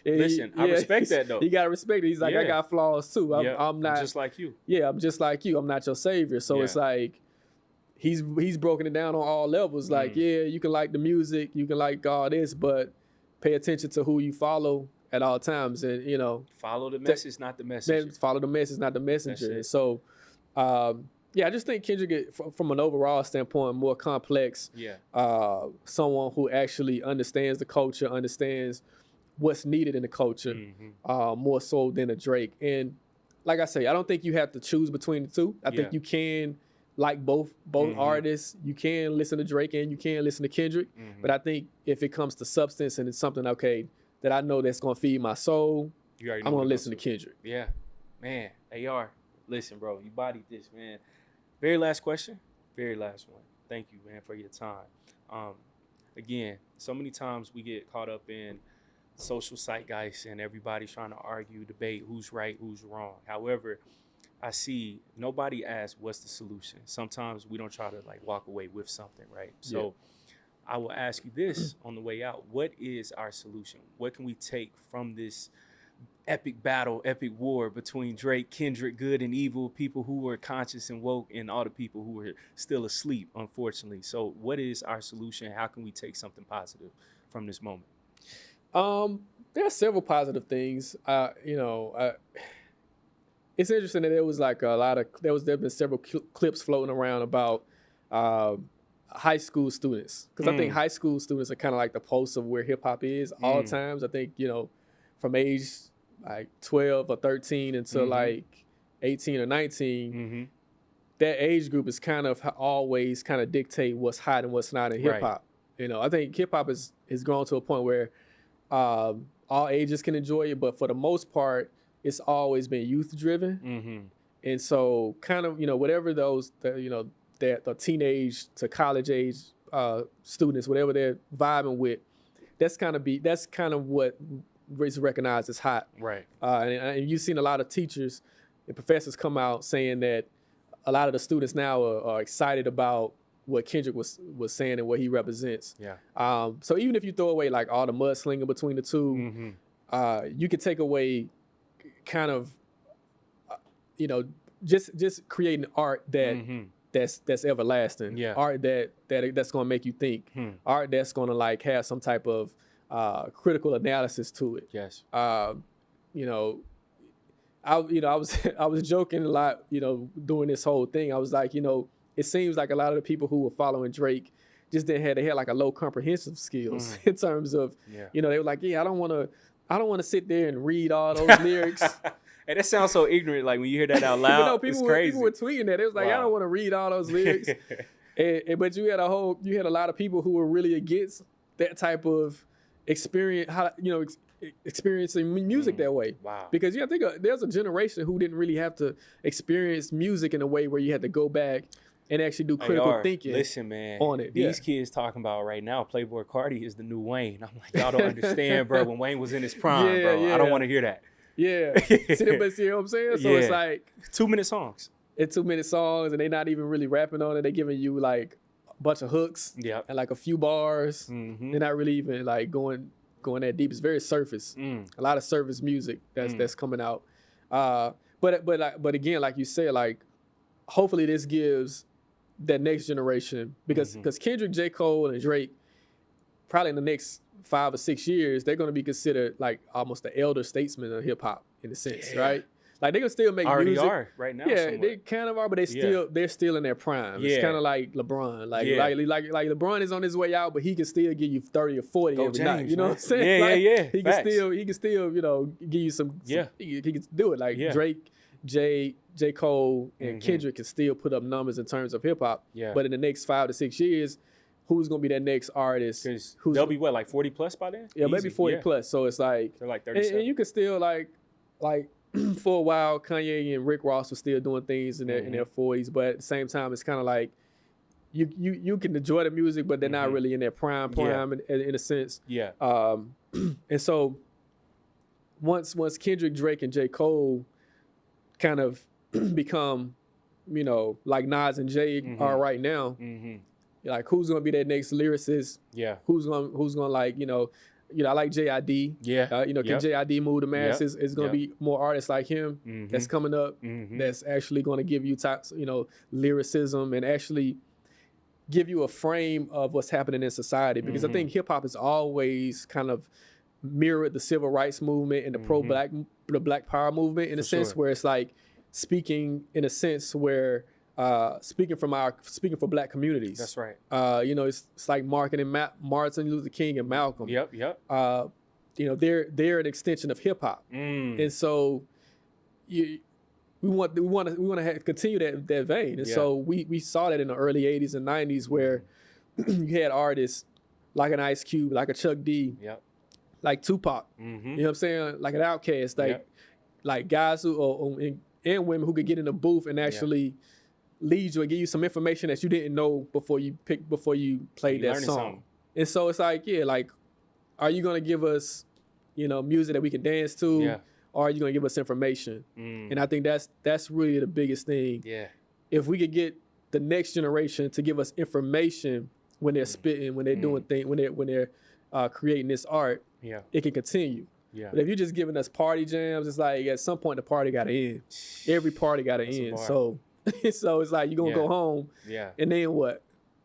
Listen, I respect that though.
You gotta respect it. He's like, I got flaws too. I'm not
just like you.
Yeah, I'm just like you. I'm not your savior. So it's like he's broken it down on all levels. Like, you can like the music, you can like all this, but pay attention to who you follow at all times, and
follow the message, not the messenger.
Follow the message, not the messenger. So, I just think Kendrick, from an overall standpoint, more complex. Yeah. Someone who actually understands the culture, understands what's needed in the culture, more so than a Drake. And like I say, I don't think you have to choose between the two. I think you can like both artists. You can listen to Drake and you can listen to Kendrick. But I think if it comes to substance and it's something that I know that's gonna feed my soul, I'm gonna listen to Kendrick.
Yeah, man. AR, listen, bro, you bodied this, man. Very last question. Very last one. Thank you, man, for your time. Again, so many times we get caught up in social zeitgeist and everybody's trying to argue, debate who's right, who's wrong. However, I see nobody asks what's the solution. Sometimes we don't try to like walk away with something, right? So I will ask you this on the way out. What is our solution? What can we take from this epic battle, epic war between Drake, Kendrick, good and evil, people who were conscious and woke, and all the people who were still asleep, unfortunately? So what is our solution? How can we take something positive from this moment?
There are several positive things. It's interesting that there was like there've been several clips floating around about high school students, because I think high school students are kind of like the pulse of where hip hop is all times. I think, from age like 12 or 13 until like 18 or 19, that age group is kind of always kind of dictate what's hot and what's not in hip hop. I think hip hop is grown to a point where all ages can enjoy it, but for the most part, it's always been youth driven. And so kind of, whatever the teenage to college age students, whatever they're vibing with, that's kind of what is recognized as hot.
Right.
And you've seen a lot of teachers and professors come out saying that a lot of the students now are excited about what Kendrick was saying and what he represents.
Yeah.
So even if you throw away like all the mudslinging between the two, you could take away kind of, just creating art that's everlasting.
Yeah.
Art that's gonna make you think. Art that's gonna like have some type of critical analysis to it.
Yes.
I was joking a lot, doing this whole thing. I was like, it seems like a lot of the people who were following Drake just they had like a low comprehensive skills in terms of, they were like, I don't want to sit there and read all those lyrics.
And that sounds so ignorant. Like when you hear that out loud,
people
crazy.
Were tweeting that. It was like, I don't want to read all those lyrics. But you had a lot of people who were really against that type of experience, experiencing music that way.
Wow.
Because I think there's a generation who didn't really have to experience music in a way where you had to go back and actually do critical thinking.
Listen, man,
on it.
These kids talking about right now, Playboy Cardi is the new Wayne. I'm like, y'all don't understand, bro. When Wayne was in his prime, bro, I don't want to hear that.
Yeah. See what I'm saying? So it's like
2-minute songs.
It's 2-minute songs, and they're not even really rapping on it. They're giving you like a bunch of hooks and like a few bars. They're not really even like going that deep. It's very surface. A lot of surface music that's coming out. But again, like you said, like hopefully this gives that next generation, because Kendrick, J. Cole, and Drake, probably in the next 5 or 6 years, they're going to be considered like almost the elder statesmen of hip hop in a sense, right? Like they can still make
already
music.
Are right now.
Yeah,
somewhat.
They kind of are, but they're still in their prime. It's kind of like LeBron. Like LeBron is on his way out, but he can still give you 30 or 40 every night. You know what I'm saying?
Yeah.
He can still give you some. He can do it. Like Drake, J. Cole, and Kendrick can still put up numbers in terms of hip hop. Yeah. But in the next 5 to 6 years, who's gonna be that next artist?
They'll be what, like 40 plus by then?
Yeah, maybe 40 plus. So it's like
they're like 37.
And you can still like for a while, Kanye and Rick Ross were still doing things in their 40s, but at the same time, it's kind of like you can enjoy the music, but they're not really in their prime in a sense.
Yeah.
And so once Kendrick, Drake, and J. Cole kind of become, like Nas and Jay are right now, like who's gonna be that next lyricist? Yeah. Who's gonna like I like JID. Yeah. Can JID move the masses? It's gonna be more artists like him that's coming up. That's actually gonna give you lyricism and actually give you a frame of what's happening in society. Because I think hip hop has always kind of mirrored the civil rights movement and the Black Power movement in a sense where it's like speaking in a sense where speaking for Black communities.
That's right.
It's like marketing Martin Luther King and Malcolm.
Yep.
They're an extension of hip hop, and so we want to continue that vein. And so we saw that in the early '80s and '90s where you had artists like an Ice Cube, like a Chuck D, like Tupac. You know what I'm saying? Like an Outkast, like guys who and women who could get in the booth and actually lead you and give you some information that you didn't know before you played that song. And so it's like, are you gonna give us, music that we can dance to? Yeah. Or are you gonna give us information? And I think that's really the biggest thing. Yeah. If we could get the next generation to give us information when they're spitting, when they're doing things, when they're creating this art, it can continue. Yeah. But if you're just giving us party jams, it's like at some point the party got to end. Every party got to end. So it's like you're going to go home. Yeah. And then what?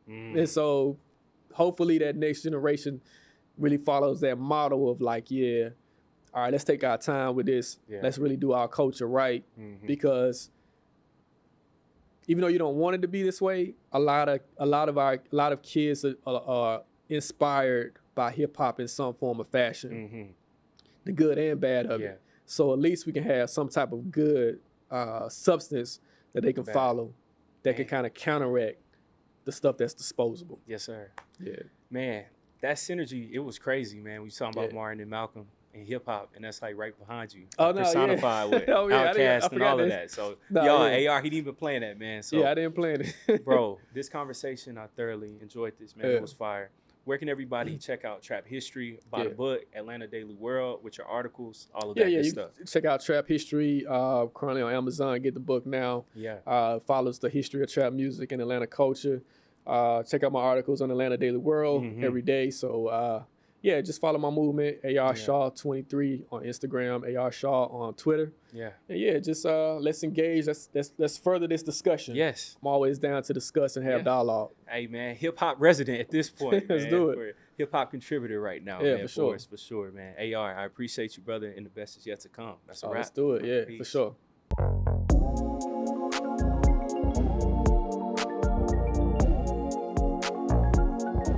And so hopefully that next generation really follows that model of like, all right, let's take our time with this. Yeah. Let's really do our culture right. Because even though you don't want it to be this way, a lot of kids are inspired by hip hop in some form or fashion, the good and bad of it. So at least we can have some type of good substance that they can follow that can kind of counteract the stuff that's disposable.
Yes, sir. Yeah, man, that synergy, it was crazy, man. We talking about Martin and Malcolm and hip hop, and that's like right behind you. Personified with Outkast and all of that. So AR, he didn't even plan that, man. So
I didn't plan it.
Bro, this conversation, I thoroughly enjoyed this, man. It was fire. Where can everybody check out Trap History, buy the book, Atlanta Daily World, with your articles, all of that good stuff?
Check out Trap History, currently on Amazon. Get the book now. Follows the history of trap music and Atlanta culture. Check out my articles on Atlanta Daily World every day. So, just follow my movement, AR Shaw 23 on Instagram, AR Shaw on Twitter. And just let's engage. Let's further this discussion.
Yes.
I'm always down to discuss and have dialogue.
Hey, man, hip hop resident at this point.
Let's do it.
Hip hop contributor right now, man. For sure, man. AR, I appreciate you, brother, and the best is yet to come. That's a wrap.
Let's do it. Yeah, Peace. For sure.